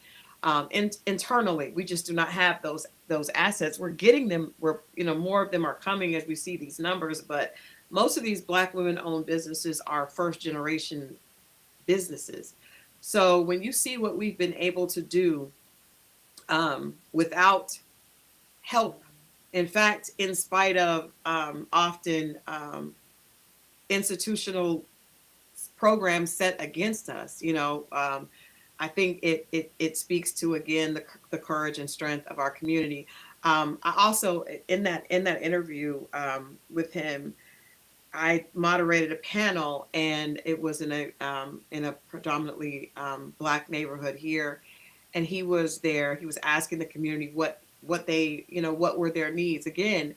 Internally, we just do not have those assets. We're getting them. More of them are coming as we see these numbers, but most of these Black women owned businesses are first generation businesses. So when you see what we've been able to do without help, in fact, in spite of often institutional programs set against us, I think it speaks to, again, the courage and strength of our community. I also, in that interview with him, I moderated a panel, and it was in a predominantly Black neighborhood here, and he was there. He was asking the community what they what were their needs again,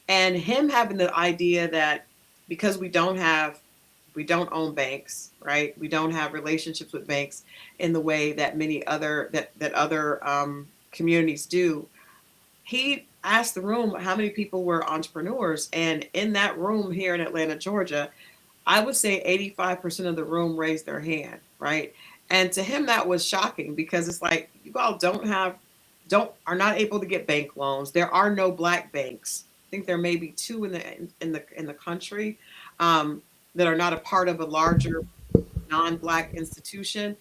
and him having the idea that because we don't own banks, right? We don't have relationships with banks in the way that many other communities do. He asked the room how many people were entrepreneurs. And in that room here in Atlanta, Georgia, I would say 85% of the room raised their hand, right? And to him, that was shocking, because it's like, you all are not able to get bank loans. There are no Black banks. I think there may be two in the country that are not a part of a larger non-Black institution.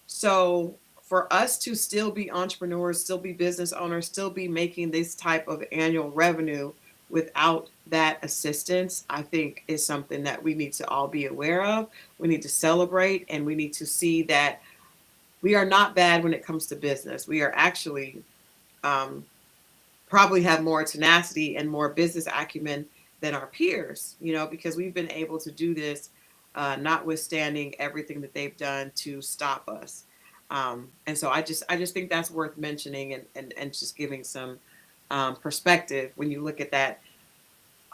So for us to still be entrepreneurs, still be business owners, still be making this type of annual revenue without that assistance, I think is something that we need to all be aware of. We need to celebrate, and we need to see that we are not bad when it comes to business. We are actually probably have more tenacity and more business acumen than our peers, because we've been able to do this, notwithstanding everything that they've done to stop us. And so I just think that's worth mentioning, and just giving some perspective. When you look at that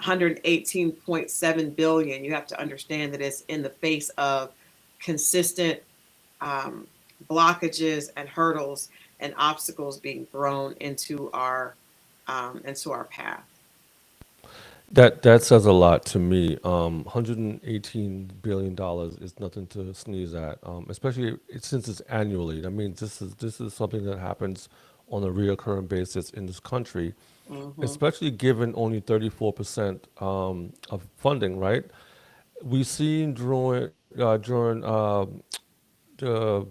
118.7 billion, you have to understand that it's in the face of consistent blockages and hurdles and obstacles being thrown into our path. That says a lot to me. $118 billion is nothing to sneeze at, especially since it's annually. I mean, this is something that happens on a reoccurring basis in this country, Hmm. especially given only 34% of funding, right? We've seen during the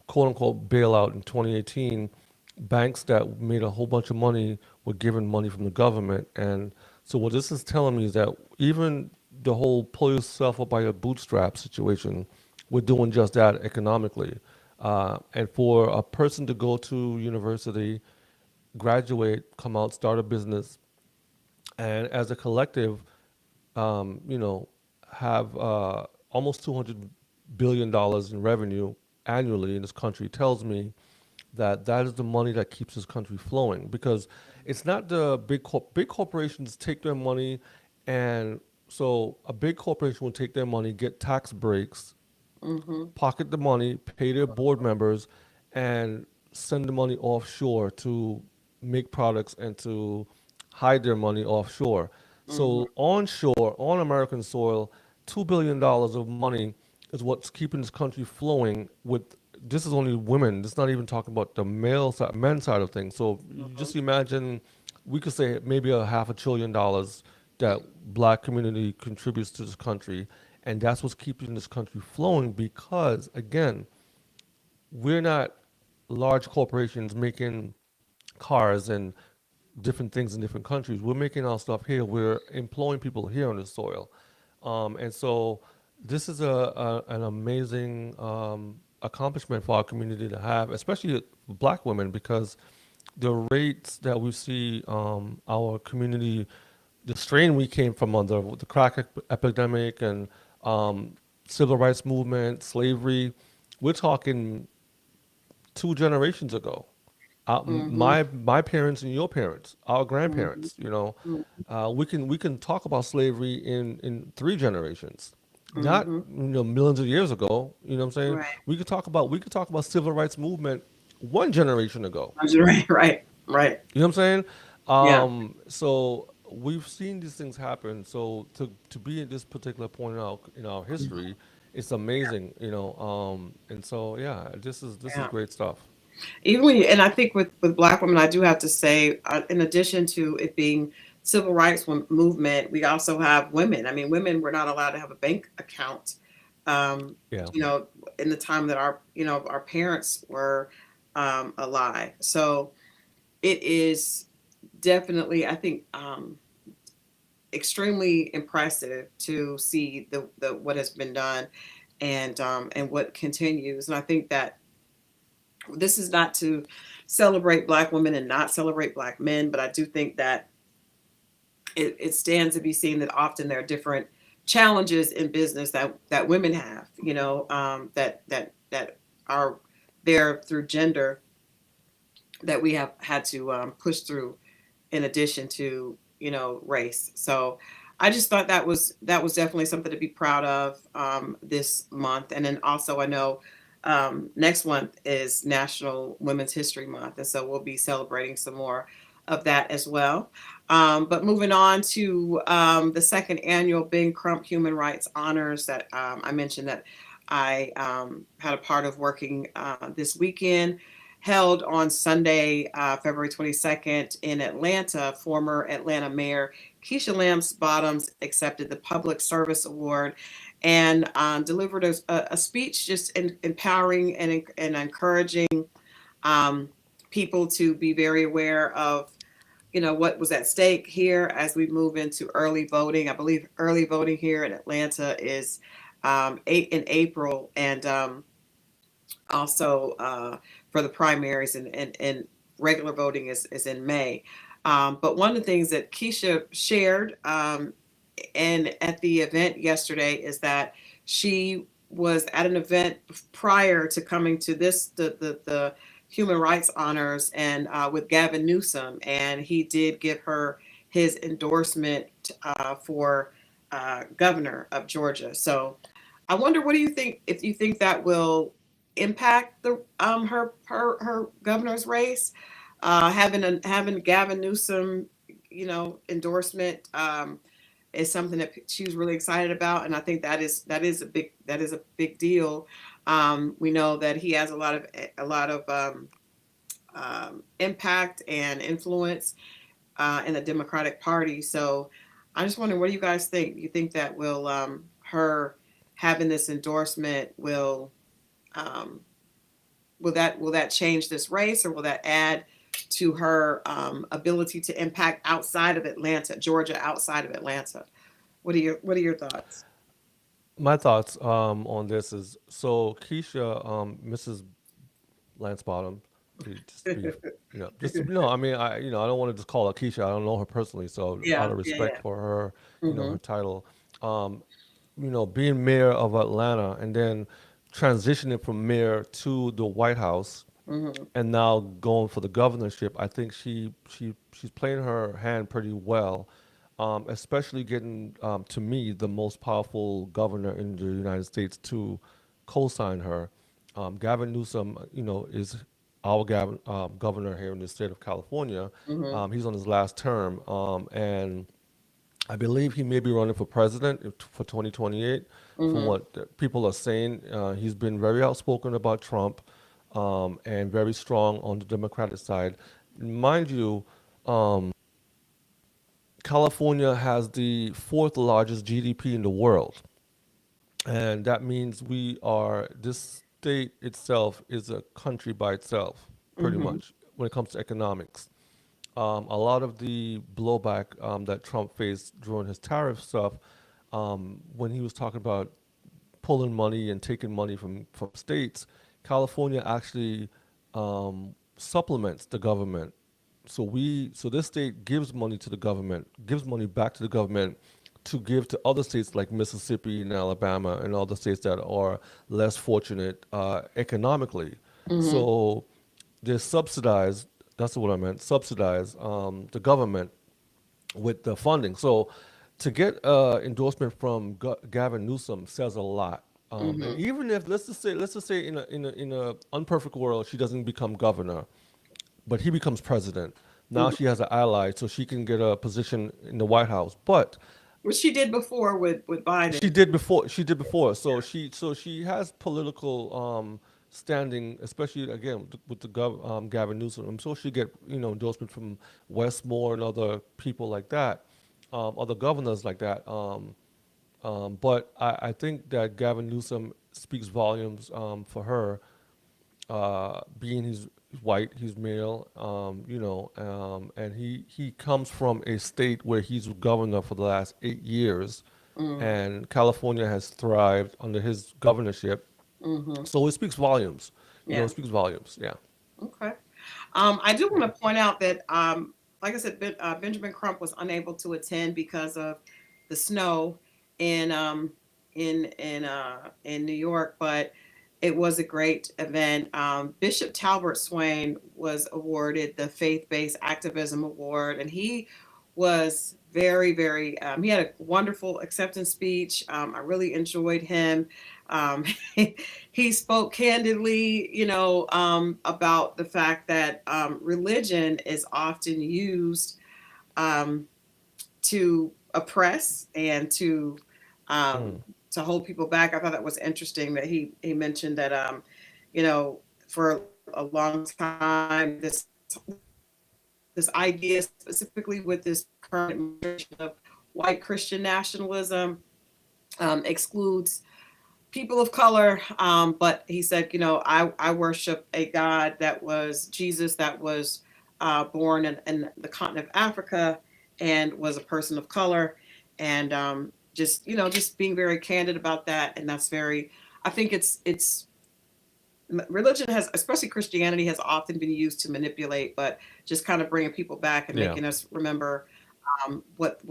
quote unquote bailout in 2018, banks that made a whole bunch of money were given money from the government. And so what this is telling me is that even the whole pull yourself up by your bootstrap situation, we're doing just that economically. And for a person to go to university, graduate, come out, start a business, and as a collective, you know, have almost $200 billion in revenue annually in this country tells me that that is the money that keeps this country flowing. Because it's not the big corporations take their money, and so a big corporation will take their money, get tax breaks, Hmm. pocket the money, pay their board members, and send the money offshore to make products and to hide their money offshore. Hmm. So onshore, on American soil, $2 billion of money is what's keeping this country flowing. With this is only women. This is not even talking about the male side, men's side of things. So you Hmm. just imagine, we could say maybe a half $1 trillion that Black community contributes to this country, and that's what's keeping this country flowing. Because again, we're not large corporations making cars and different things in different countries. We're making our stuff here. We're employing people here on the soil, and so this is an amazing accomplishment for our community to have, especially Black women, because the rates that we see our community, the strain we came from under with the crack epidemic and civil rights movement, slavery, we're talking 2 generations ago. Mm-hmm. My parents and your parents, our Mm-hmm. grandparents, we can talk about slavery in 3 generations, not Mm-hmm. millions of years ago. You know what I'm saying? Right. We could talk about civil rights movement 1 generation ago. Right. Right. Right. You know what I'm saying? Yeah. So we've seen these things happen. So to be at this particular point in our history, it's amazing. And so yeah, this is Yeah. great stuff. Even when you, and I think with Black women, I do have to say, in addition to it being civil rights movement, we also have women. I mean, women were not allowed to have a bank account. Um, Yeah. you know, in the time that our parents were alive. So it is definitely, I think, extremely impressive to see the what has been done and what continues. And I think that this is not to celebrate Black women and not celebrate Black men, but I do think that it stands to be seen that often there are different challenges in business that women have, that are there through gender that we have had to push through in addition to race. So I just thought that was definitely something to be proud of this month. And then also I know next month is National Women's History Month, and so we'll be celebrating some more of that as well. But moving on to the second annual Ben Crump Human Rights Honors that I mentioned that I had a part of working this weekend, held on Sunday, February 22nd in Atlanta. Former Atlanta Mayor Keisha Lance Bottoms accepted the Public Service Award and delivered a speech just empowering and encouraging um, people to be very aware of what was at stake here as we move into early voting. I believe early voting here in Atlanta is in April, and also for the primaries, and regular voting is in May. But one of the things that Keisha shared and at the event yesterday is that she was at an event prior to coming to the human rights honors, and with Gavin Newsom, and he did give her his endorsement for governor of Georgia. So I wonder, what do you think, if you think that will impact the her governor's race, having Gavin Newsom, endorsement is something that she's really excited about, and I think that is a big deal. We know that he has a lot of impact and influence in the Democratic Party. So I just wonder, what do you guys think? Do you think that her having this endorsement um, will that change this race, or will that add to her ability to impact outside of Atlanta, Georgia, outside of Atlanta? What are your thoughts? My thoughts on this is, so Keisha, Mrs. Lance Bottom, no, I mean, I don't want to just call her Keisha. I don't know her personally, so out Yeah, of yeah, respect yeah. for her, Hmm. her title, um, being mayor of Atlanta and then transitioning from mayor to the White House Hmm. and now going for the governorship, I think she's playing her hand pretty well, especially getting to me the most powerful governor in the United States to co-sign her. Gavin Newsom, is our governor here in the state of California. Hmm. He's on his last term, and I believe he may be running for president for 2028. From Hmm. what people are saying, he's been very outspoken about Trump, and very strong on the Democratic side. Mind you, California has the fourth largest GDP in the world. and that means this state itself is a country by itself, pretty Mm-hmm. much when it comes to economics. A lot of the blowback that Trump faced during his tariff stuff, when he was talking about pulling money and taking money from states, California actually supplements the government. So this state gives money to the government, gives money back to the government to give to other states like Mississippi and Alabama and other states that are less fortunate economically. Mm-hmm. So they subsidize. That's what I meant. Subsidize the government with the funding. So to get endorsement from Gavin Newsom says a lot. And Mm-hmm. even if let's just say in a unperfect world she doesn't become governor, but he becomes president. Now Mm-hmm. she has an ally, so she can get a position in the White House. But Which she did before with Biden. she did before. She did before. So she has political standing, especially again with the Gavin Newsom. I'm sure she get endorsement from Westmore and other people like that, other governors like that. But I think that Gavin Newsom speaks volumes for her, being he's white, he's male, and he comes from a state where he's governor for the last 8 years, Mm-hmm. and California has thrived under his governorship. Mm-hmm. So it speaks volumes. It Yeah. speaks volumes. Yeah. Okay. I do want to point out that, like I said, Benjamin Crump was unable to attend because of the snow in in New York, but it was a great event. Bishop Talbert Swain was awarded the Faith Based Activism Award, and he was very, very. He had a wonderful acceptance speech. I really enjoyed him. Um, he spoke candidly, about the fact that religion is often used um, to oppress and um, Mm, to hold people back. I thought that was interesting that he mentioned that you know for a long time this idea specifically with this current administration of white Christian nationalism excludes people of color. But he said, I worship a God that was Jesus, that was born in the continent of Africa and was a person of color. And just being very candid about that. And that's very, I think it's, religion has, especially Christianity, has often been used to manipulate, but just kind of bringing people back and yeah. making us remember what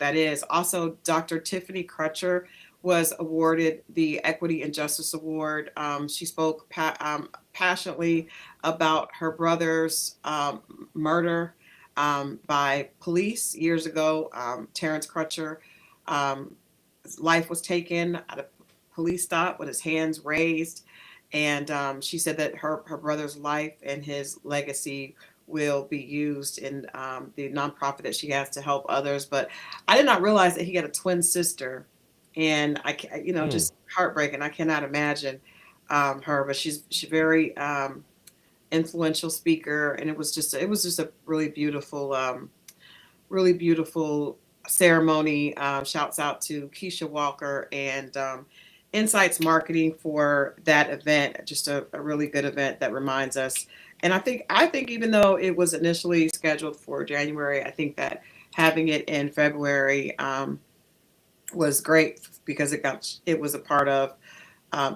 that is. Also, Dr. Tiffany Crutcher was awarded the Equity and Justice Award. She spoke passionately about her brother's murder by police years ago. Terrence Crutcher, um, his life was taken at a police stop with his hands raised. And she said that her brother's life and his legacy will be used in the nonprofit that she has to help others. But I did not realize that he had a twin sister, and Mm, just heartbreaking. I cannot imagine her, but she's very influential speaker, and it was just a really beautiful ceremony. Shouts out to Keisha Walker and Insights Marketing for that event. Just a really good event that reminds us. And I think even though it was initially scheduled for January, I think that having it in February was great because it was a part of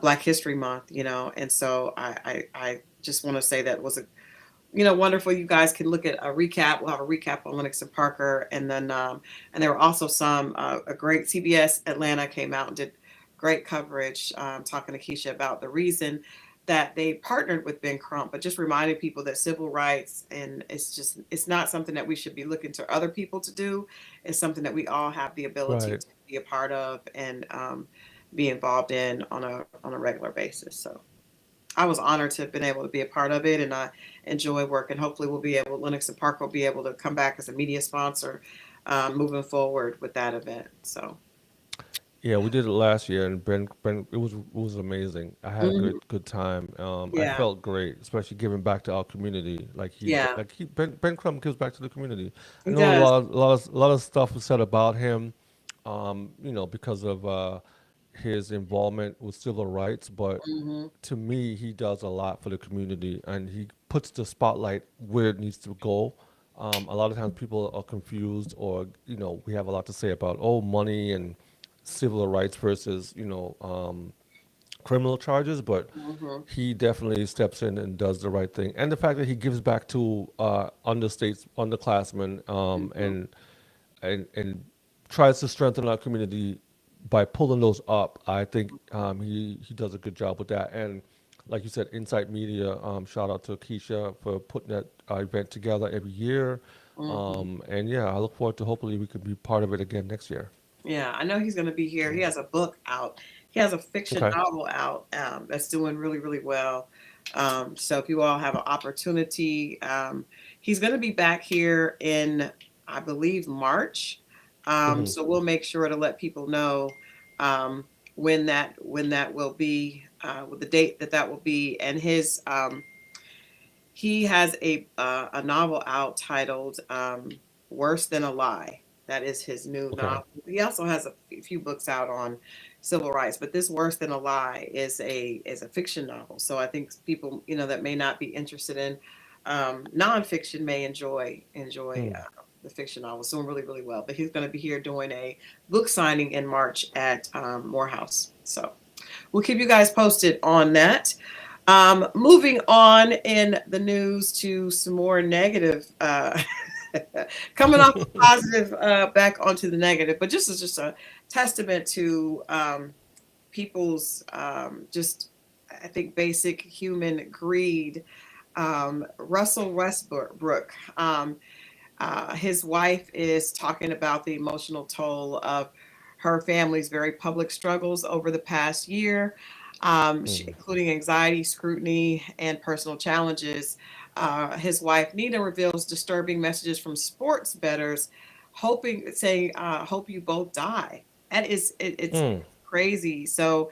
Black History Month, and so I just want to say that was a wonderful. You guys can look at a recap. We'll have a recap on Lennox and Parker, and then and there were also some a great CBS Atlanta came out and did great coverage talking to Keisha about the reason that they partnered with Ben Crump, but just reminding people that civil rights and it's not something that we should be looking to other people to do. It's something that we all have the ability right. to be a part of and be involved in on a regular basis. So I was honored to have been able to be a part of it, and I enjoy work. And hopefully, Lennox and Park will be able to come back as a media sponsor moving forward with that event. So, Yeah, we did it last year, and Ben, it was amazing. I had a mhm, good time. I yeah, felt great, especially giving back to our community. yeah, Ben Crumb gives back to the community. I he know does. a lot of stuff was said about him, because of his involvement with civil rights, but Hmm. to me, he does a lot for the community, and he puts the spotlight where it needs to go. A lot of times people are confused, or we have a lot to say about money and civil rights versus criminal charges, but Hmm. he definitely steps in and does the right thing. And the fact that he gives back to understates, underclassmen, Hmm. and tries to strengthen our community by pulling those up. I think he does a good job with that. And like you said, Insight Media, shout out to Keisha for putting that event together every year. Hmm. And yeah, I look forward to hopefully we can be part of it again next year. Yeah, I know he's going to be here. He has a book out. He has a fiction Okay. novel out that's doing really, really well. So if you all have an opportunity, he's going to be back here in, I believe, March. Hmm. So we'll make sure to let people know um, when that will be, with the date that will be, and his he has a novel out titled "Worse Than a Lie." That is his new Okay. novel. He also has a few books out on civil rights, but this "Worse Than a Lie" is a fiction novel. So I think people that may not be interested in nonfiction may enjoy Hmm. the fiction novel. It's doing really, really well. But he's going to be here doing a book signing in March at Morehouse. So we'll keep you guys posted on that. Moving on in the news to some more negative, coming off the positive, back onto the negative, but just a testament to people's just, I think, basic human greed. Russell Westbrook, his wife is talking about the emotional toll of her family's very public struggles over the past year, Hmm. including anxiety, scrutiny, and personal challenges. His wife Nina reveals disturbing messages from sports bettors, saying, "Hope you both die." It's Hmm. crazy. So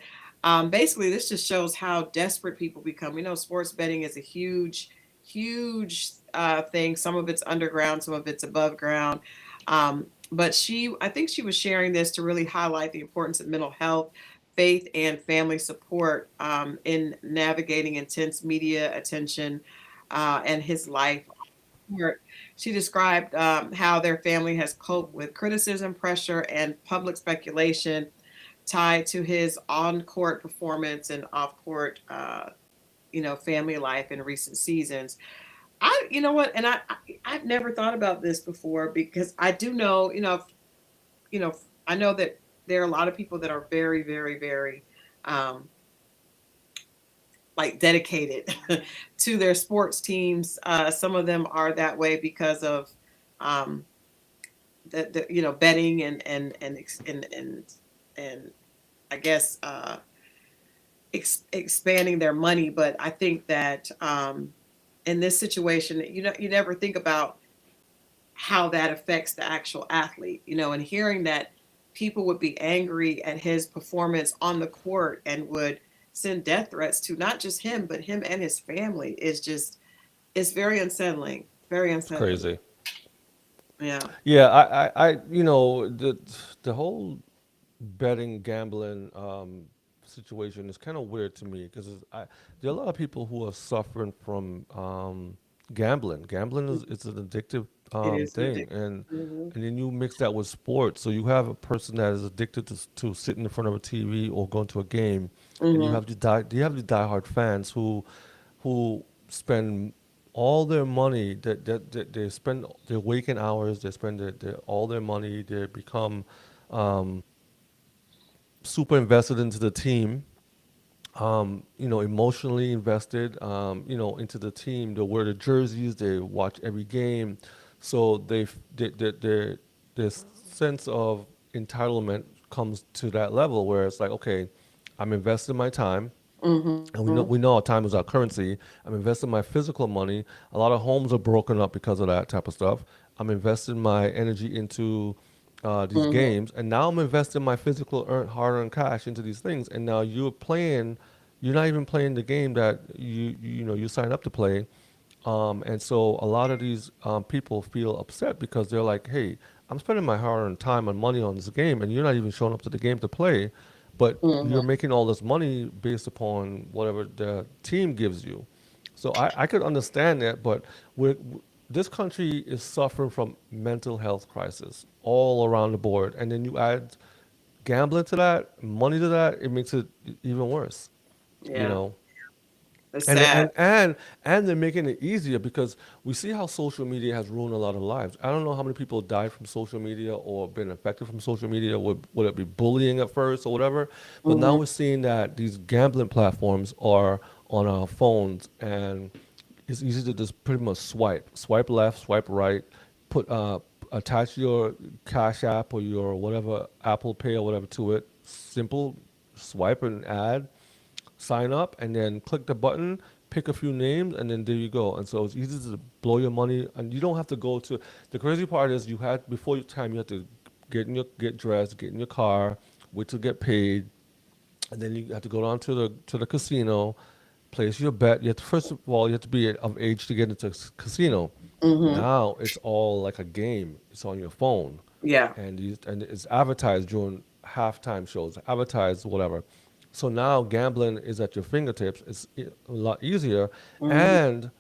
basically, this just shows how desperate people become. Sports betting is a huge, huge thing. Some of it's underground, some of it's above ground. But I think she was sharing this to really highlight the importance of mental health, faith, and family support in navigating intense media attention and his life. She described how their family has coped with criticism, pressure, and public speculation tied to his on-court performance and off-court, family life in recent seasons. You know what, and I've never thought about this before because I do know, you know, I know that there are a lot of people that are very, very, very, um, like dedicated to their sports teams. Some of them are that way because of um, the betting and I guess expanding their money. But I think that in this situation, you never think about how that affects the actual athlete, and hearing that people would be angry at his performance on the court and would send death threats to not just him, but him and his family is just, it's very unsettling. Very It's unsettling. crazy. Yeah. Yeah, the whole betting gambling situation is kind of weird to me because there are a lot of people who are suffering from gambling. Gambling is an addictive It is an thing, addiction. and Hmm. and then you mix that with sports. So you have a person that is addicted to sitting in front of a TV or going to a game, and Hmm. you have the diehard fans who spend all their money that they spend their waking hours, they spend all their money, they become super invested into the team, emotionally invested, into the team. They wear the jerseys, they watch every game, so their sense of entitlement comes to that level where it's like, okay, I'm investing my time, and Hmm. we know our time is our currency. I'm investing my physical money. A lot of homes are broken up because of that type of stuff. I'm investing my energy into these Hmm. games, and now I'm investing my physical hard-earned cash into these things. And now you're not even playing the game that you sign up to play. And so a lot of these people feel upset because they're like, hey, I'm spending my hard-earned time and money on this game, and you're not even showing up to the game to play. but Hmm. you're making all this money based upon whatever the team gives you. So I could understand that, but this country is suffering from mental health crisis all around the board, and then you add gambling to that, money to that, it makes it even worse. You Yeah, know, it's and sad. they're making it easier because we see how social media has ruined a lot of lives. I don't know how many people died from social media or been affected from social media. Would it be bullying at first or whatever? But now Hmm. we're seeing that these gambling platforms are on our phones, and it's easy to just pretty much swipe left, swipe right, put attach your Cash App or your whatever Apple Pay or whatever to it. Simple swipe and add, sign up, and then click the button, pick a few names, and then there you go. And so it's easy to blow your money, and you don't have to go to. The crazy part is you had before your time, you had to get dressed, get in your car, wait to get paid, and then you have to go down to the casino, place your bet. You have to, first of all, you have to be of age to get into casino. Hmm. Now it's all like a game. It's on your phone, Yeah. and it's advertised during halftime shows, advertised whatever. So now gambling is at your fingertips. It's a lot easier, Hmm. and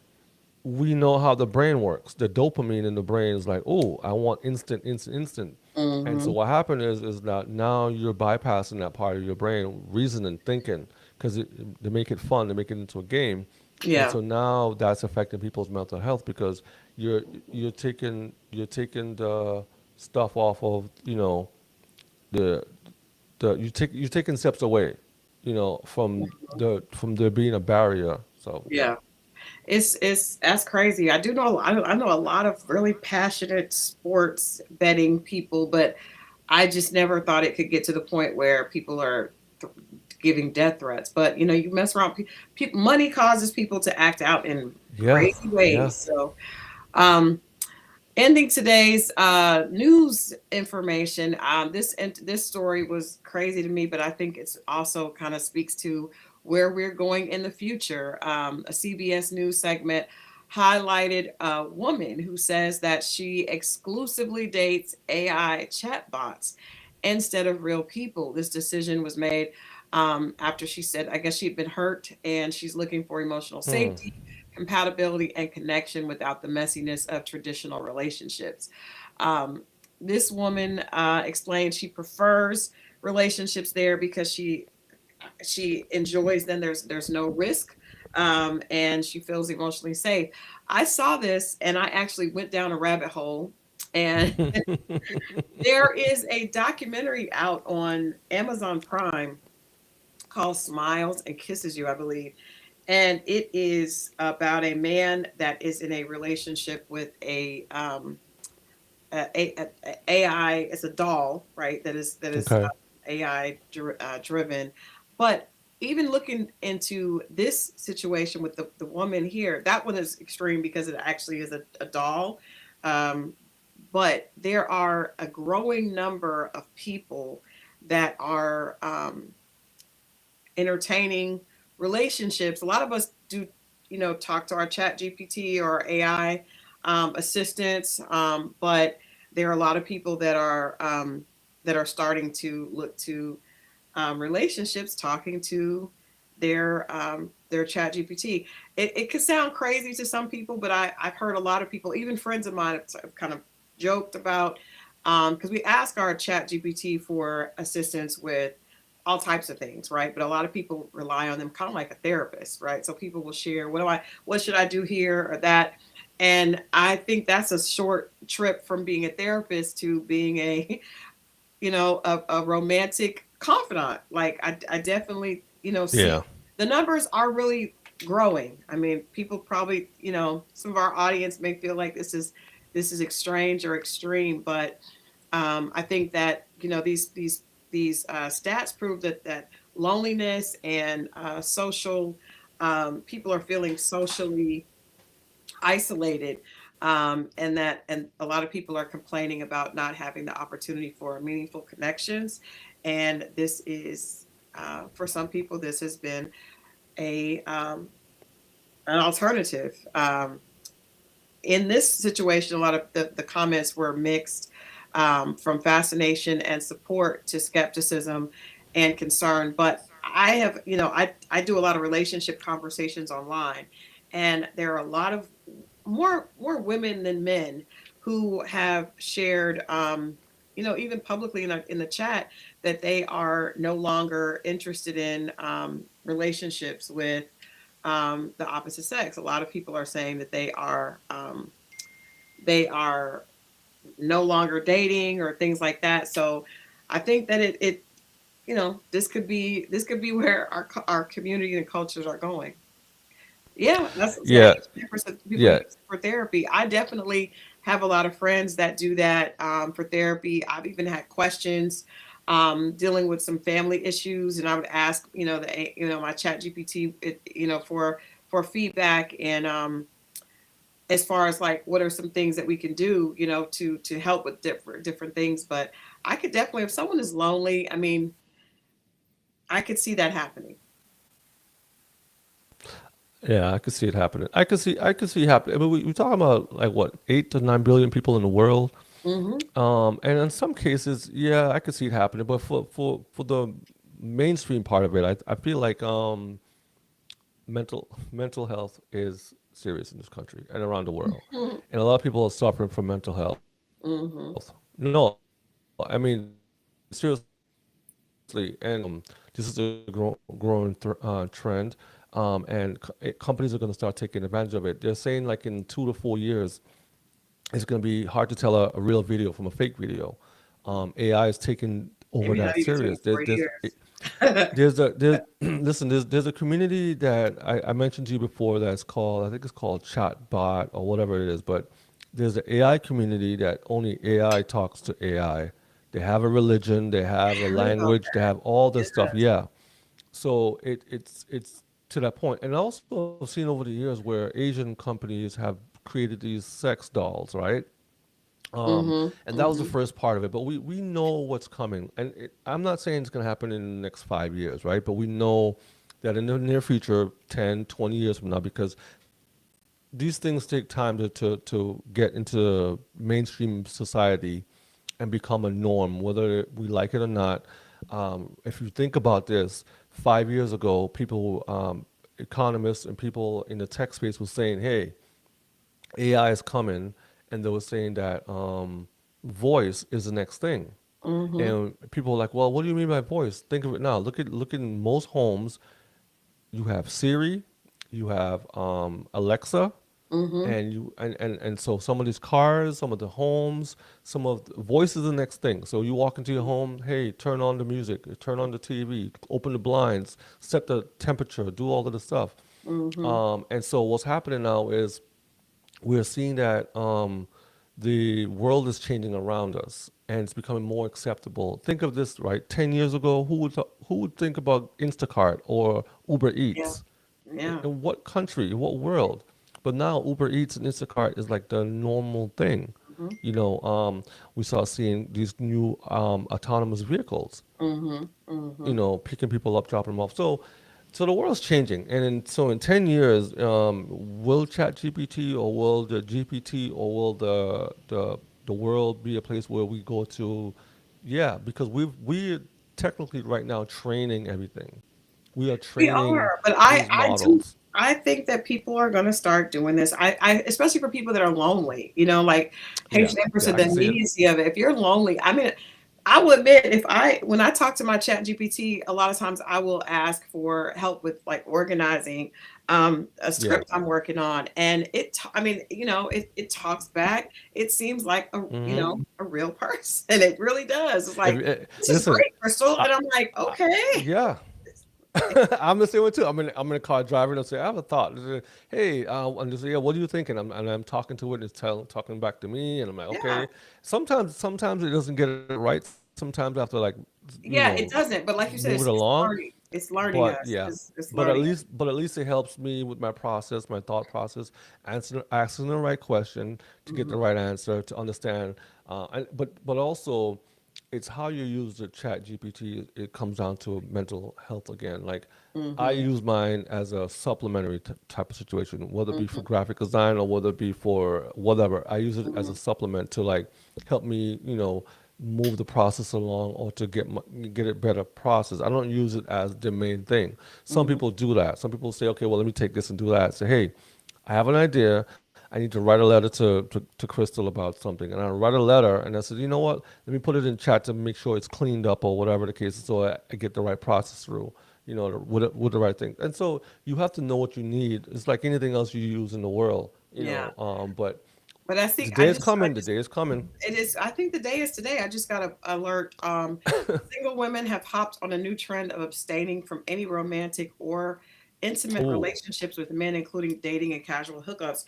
we know how the brain works. The dopamine in the brain is like, oh, I want instant, instant, instant. And so Hmm. what happened is that now you're bypassing that part of your brain, reasoning, thinking, because they make it fun, they make it into a game, and Yeah. so now that's affecting people's mental health because you're you're taking the stuff off of the you're taking steps away, from there being a barrier. So yeah. Yeah. It's that's crazy. I do know I know a lot of really passionate sports betting people, but I just never thought it could get to the point where people are giving death threats. But you mess around, people, money causes people to act out in Yeah, crazy yeah. ways. So, um, ending today's news information. This story was crazy to me, but I think it's also kind of speaks to where we're going in the future. A CBS News segment highlighted a woman who says that she exclusively dates AI chatbots instead of real people. This decision was made after she said, I guess she'd been hurt and she's looking for emotional Hmm. safety, compatibility, and connection without the messiness of traditional relationships. Um, this woman explained she prefers relationships there because she enjoys them. There's no risk, and she feels emotionally safe. I saw this and I actually went down a rabbit hole, and there is a documentary out on Amazon Prime called Smiles and Kisses You, I believe. And it is about a man that is in a relationship with a AI. It's a doll, right? That is Okay. AI driven. But even looking into this situation with the woman here, that one is extreme because it actually is a doll. Um, but there are a growing number of people that are entertaining relationships. A lot of us do, talk to our chat GPT or AI assistants, but there are a lot of people that are starting to look to relationships, talking to their chat GPT. It could sound crazy to some people, but I've heard a lot of people, even friends of mine, have kind of joked about, because we ask our chat GPT for assistance with all types of things, right? But a lot of people rely on them kind of like a therapist, right? So people will share, what should I do here or that? And I think that's a short trip from being a therapist to being a romantic confidant. Like I definitely, see Yeah. the numbers are really growing. I mean, people probably, some of our audience may feel like this is strange or extreme, but I think that these stats prove that loneliness and social people are feeling socially isolated, and a lot of people are complaining about not having the opportunity for meaningful connections. And this is for some people this has been a an alternative. In this situation, a lot of the comments were mixed, from fascination and support to skepticism and concern. But I have, I do a lot of relationship conversations online, and there are a lot of more women than men who have shared, even publicly in the chat, that they are no longer interested in relationships with the opposite sex. A lot of people are saying that they are no longer dating or things like that. So I think that this could be where our community and cultures are going. Yeah, that's yeah. Yeah, People use yeah, it for therapy. I definitely have a lot of friends that do that for therapy. I've even had questions dealing with some family issues, and I would ask, my Chat GPT, for feedback and as far as like what are some things that we can do, to help with different things. But I could definitely, if someone is lonely, I mean, I could see that happening. yeah. I could see it happening. I could see it happening. I mean, we talking about like what 8 to 9 billion people in the world. Hmm. And in some cases, yeah, I could see it happening. But for the mainstream part of it, I feel like mental health is serious in this country and around the world, Hmm. and a lot of people are suffering from mental health. Hmm. No, I mean seriously, and this is a growing trend, and companies are going to start taking advantage of it. They're saying like in 2 to 4 years, it's going to be hard to tell a real video from a fake video. AI is taking over Maybe not that even two to serious. four years. Listen, there's a community that I mentioned to you before that's called, I think it's called Chatbot or whatever it is, but there's an AI community that only AI talks to AI. They have a religion, they have a I heard about language, they have all this that. stuff. Yeah. So it's to that point. And I also have seen over the years where Asian companies have created these sex dolls, right? Mhm, And that was the mhm. first part of it. But we know what's coming. And I'm not saying it's going to happen in the next 5 years, right? But we know that in the near future, 10, 20 years from now, because these things take time to get into mainstream society and become a norm, whether we like it or not. If you think about this, 5 years ago, economists and people in the tech space were saying, hey, AI is coming, and they were saying that voice is the next thing. Mhm, And people were like, "Well, what do you mean by voice? Think of it now. Look at most homes. You have Siri, you have Alexa, mhm. and so some of these cars, some of the homes, some of the voice is the next thing. So you walk into your home, hey, turn on the music, turn on the TV, open the blinds, set the temperature, do all of the stuff. Mhm. And so what's happening now is we're seeing that the world is changing around us and it's becoming more acceptable. Think of this, right? 10 years ago, who would think about Instacart or Uber Yeah, Eats? yeah. In what country, in what world? But now Uber Eats and Instacart is like the normal thing. Mhm, We start seeing these new autonomous vehicles, mhm, mhm. picking people up, dropping them off. So the world's changing, and in 10 years, will ChatGPT or will the GPT or will the world be a place where we go to? Yeah, because we're technically right now training everything. We are We training are, but these I do. models. I think that people are going to start doing this. I especially for people that are lonely. Like Yeah, H. Amber yeah, said, I the can see it. immediacy of it. If you're lonely, I mean, I will admit, when I talk to my Chat GPT, a lot of times I will ask for help with like organizing a Yeah. script I'm working on, and I mean, it talks back. It seems like Hmm. a real person. It really does. It's like, this is Listen, great, Crystal, I, and I'm like, okay. yeah. I'm the same way too. I'm in a car driving. I'll say, I have a thought. They say, hey, and they say, yeah, what are you thinking? And I'm talking to it, and talking back to me, and I'm like, Yeah. okay. Sometimes it doesn't get it right. Sometimes I have to like, Yeah, it doesn't. But like you said, move it it's along. learning. It's learning But us. yeah, It's but at learning us. least but at least it helps me with my process, my thought process, asking the right question to get the Mhm, right answer, to understand. But also, it's how you use the Chat GPT. It comes down to mental health again. Like I mhm, use mine as a supplementary type of situation, whether it be for mhm, graphic design or whether it be for whatever. I use it as a mhm, supplement to like help me, move the process along or to get it better process. I don't use it as the main thing. Some Mhm. people do that. Some people say, okay, well, let me take this and do that. Say, hey, I have an idea. I need to write a letter to Crystal about something. And I write a letter and I said, you know what? Let me put it in chat to make sure it's cleaned up or whatever the case is so I get the right process through, with the right thing. And so you have to know what you need. It's like anything else you use in the world, Yeah. but But I the think day is coming. The day is coming. it is, I think the day is today. I just got a alert. Single women have hopped on a new trend of abstaining from any romantic or intimate Ooh, relationships with men, including dating and casual hookups.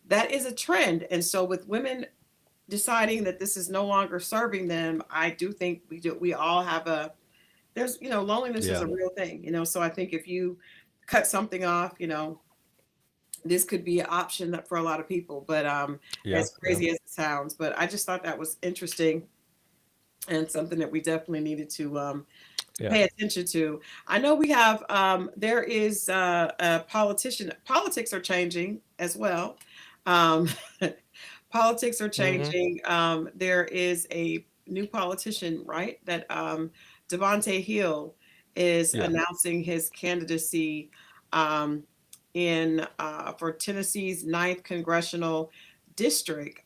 That is a trend. And so with women deciding that this is no longer serving them, I do think we all have there's, loneliness is yeah, a real thing, so I think if you cut something off, this could be an option for a lot of people, but yeah, as yeah, crazy as it sounds, but I just thought that was interesting and something that we definitely needed to yeah. pay attention to. I know we have there is a politician. Politics are changing as well. Um, Politics are Hmm. changing. There is a new politician, right? That Devontae Hill is Yeah, announcing his candidacy um, in for Tennessee's ninth congressional district.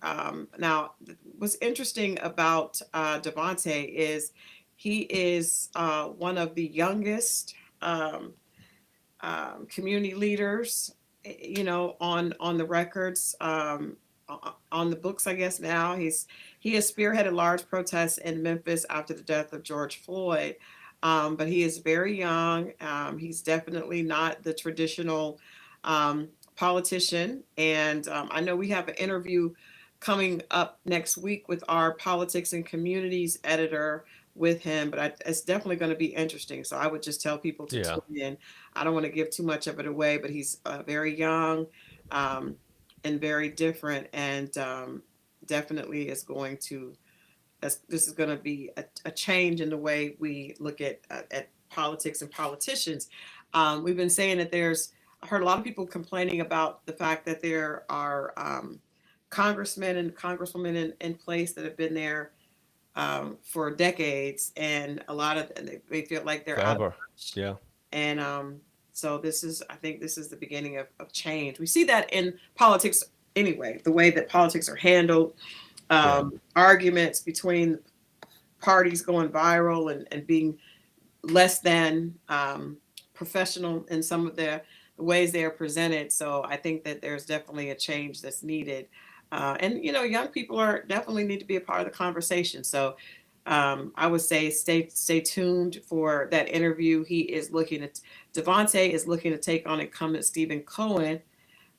Now, what's interesting about Devontae is he is one of the youngest um, community leaders, on the records, on the books, I guess now. He has spearheaded large protests in Memphis after the death of George Floyd. But he is very young. He's definitely not the traditional um, politician. And I know we have an interview coming up next week with our politics and communities editor with him, but it's definitely going to be interesting. So I would just tell people to yeah. tune in. I don't want to give too much of it away, but he's very young um, and very different, and definitely is going to. This is going to be a change in the way we look at politics and politicians. We've been saying that there's. I heard a lot of people complaining about the fact that there are congressmen and congresswomen in place that have been there for decades, and a lot of they feel like they're out of Forever. touch. Yeah, And so I think this is the beginning of change. We see that in politics anyway, the way that politics are handled, yeah, arguments between parties going viral and being less than professional in some of the ways they are presented. So I think that there's definitely a change that's needed. And young people are definitely need to be a part of the conversation. So I would say stay tuned for that interview. He is looking at Devontae is looking to take on incumbent Stephen Cohen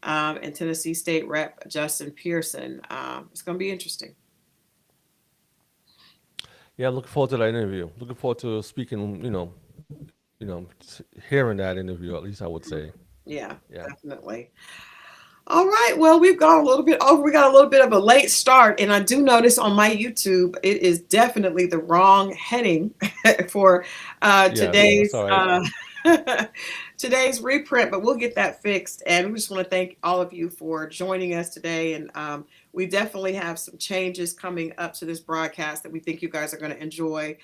and Tennessee State Rep Justin Pearson. It's going to be interesting. yeah. Looking forward to that interview. Looking forward to speaking. Hearing that interview. At least I would say. Yeah, Yeah. definitely. All right. Well, we've gone a little bit over. We got a little bit of a late start, and I do notice on my YouTube it is definitely the wrong heading for Yeah. That's all right. today's reprint. But we'll get that fixed. And we just want to thank all of you for joining us today. And we definitely have some changes coming up to this broadcast that we think you guys are going to enjoy.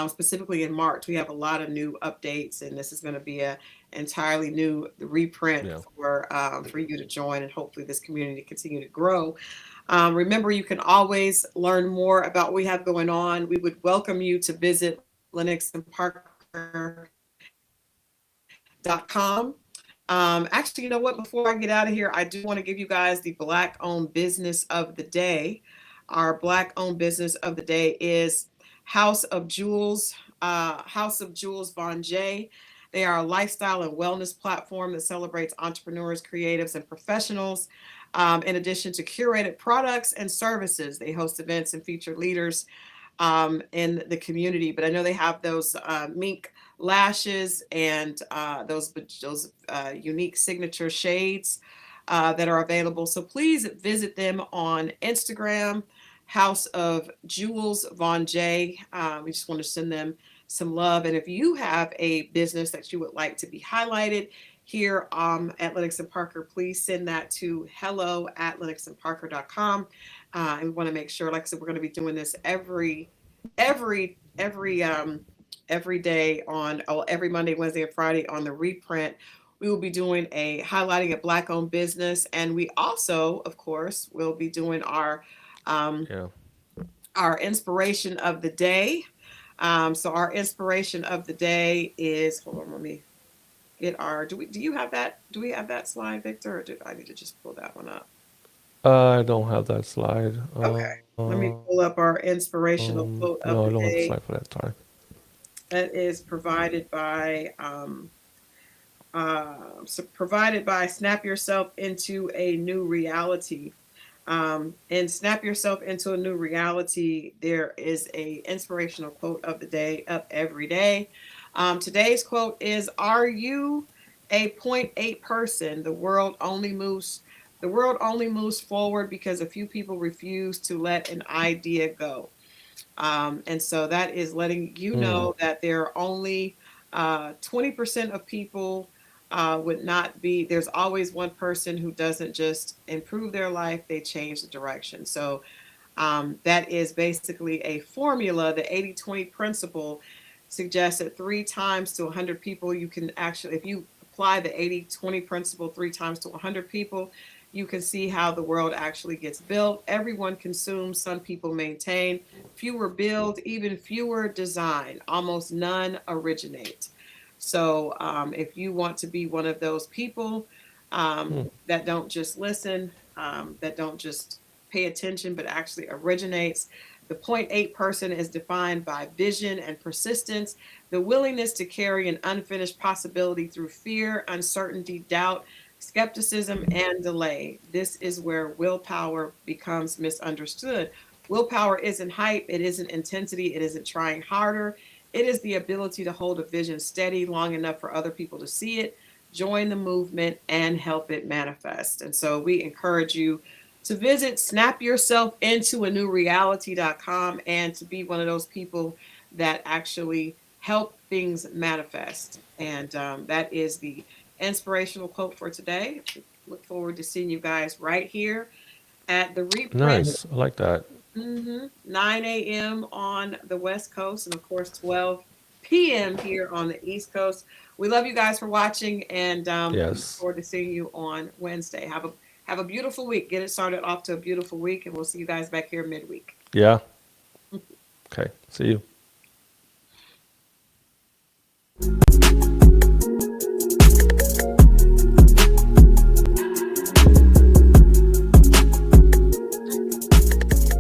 Specifically in March, we have a lot of new updates, and this is going to be a entirely new reprint Yeah. for you to join, and hopefully this community continue to grow. Remember, you can always learn more about what we have going on. We would welcome you to visit lennoxandparker.com. Actually, you know what? Before I get out of here, I do want to give you guys the Black-owned business of the day. Our Black-owned business of the day is House of Jewels. House of Jewels Von J. They are a lifestyle and wellness platform that celebrates entrepreneurs, creatives, and professionals. In addition to curated products and services, they host events and feature leaders in the community. But I know they have those mink lashes and those unique signature shades that are available. So please visit them on Instagram, House of Jewels Von J. We just want to send them some love. And if you have a business that you would like to be highlighted here at Lennox and Parker, please send that to hello@lennoxandparker.com. And we want to make sure, like I said, we're going to be doing this every every day on every Monday, Wednesday, and Friday on the reprint. We will be doing a highlighting a Black owned business, and we also, of course, will be doing um, Yeah. our inspiration of the day. So our inspiration of the day is, hold on, let me get our, do you have that? Do we have that slide, Victor, or do I need to just pull that one up? I don't have that slide. Okay. Let me pull up our inspirational quote No, of I the don't have the day slide for that time. that is provided by Snap Yourself into a New Reality. And Snap Yourself into a New Reality, there is a inspirational quote of the day up every day. Today's quote is, "Are you a point eight person? The world only moves forward because a few people refuse to let an idea go." And so that is letting you Mm, know that there are only 20% of people would not be, there's always one person who doesn't just improve their life, they change the direction. So that is basically a formula. The 80/20 principle suggests that 3 times to 100 people, you can actually, if you apply the 80/20 principle 3 times to 100 people, you can see how the world actually gets built. Everyone consumes, some people maintain, fewer build, even fewer design, almost none originate. So if you want to be one of those people mm, that don't just listen, that don't just pay attention, but actually originates. The point eight person is defined by vision and persistence, the willingness to carry an unfinished possibility through fear, uncertainty, doubt, skepticism, and delay. This is where willpower becomes misunderstood. Willpower isn't hype, it isn't intensity, it isn't trying harder. It is the ability to hold a vision steady long enough for other people to see it, join the movement, and help it manifest. And so we encourage you to visit snapyourselfintoanewreality.com and to be one of those people that actually help things manifest. And that is the inspirational quote for today. Look forward to seeing you guys right here at the reprint. nice. I like that. 9 a.m. on the West Coast, and of course 12 p.m. here on the East Coast. We love you guys for watching, and we look Yes. forward to seeing you on Wednesday. Have a beautiful week. Get it started off to a beautiful week, and we'll see you guys back here midweek. Yeah. Okay. See you.